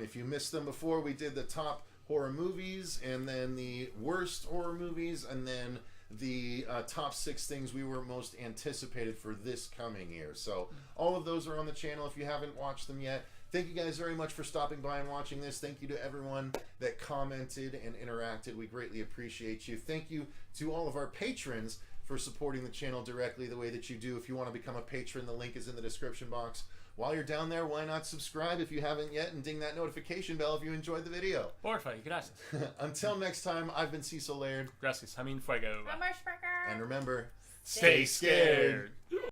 If you missed them before, we did the top horror movies, and then the worst horror movies, and then the top 6 things we were most anticipated for this coming year. So all of those are on the channel if you haven't watched them yet. Thank you guys very much for stopping by and watching this. Thank you to everyone that commented and interacted. We greatly appreciate you. Thank you to all of our patrons for supporting the channel directly the way that you do. If you want to become a patron, the link is in the description box. While you're down there, why not subscribe if you haven't yet and ding that notification bell if you enjoyed the video. Porfa, gracias. Until next time, I've been Cecil Laird. Gracias. Jaime Fuego. I'm Marcia Fuego. And remember, stay scared.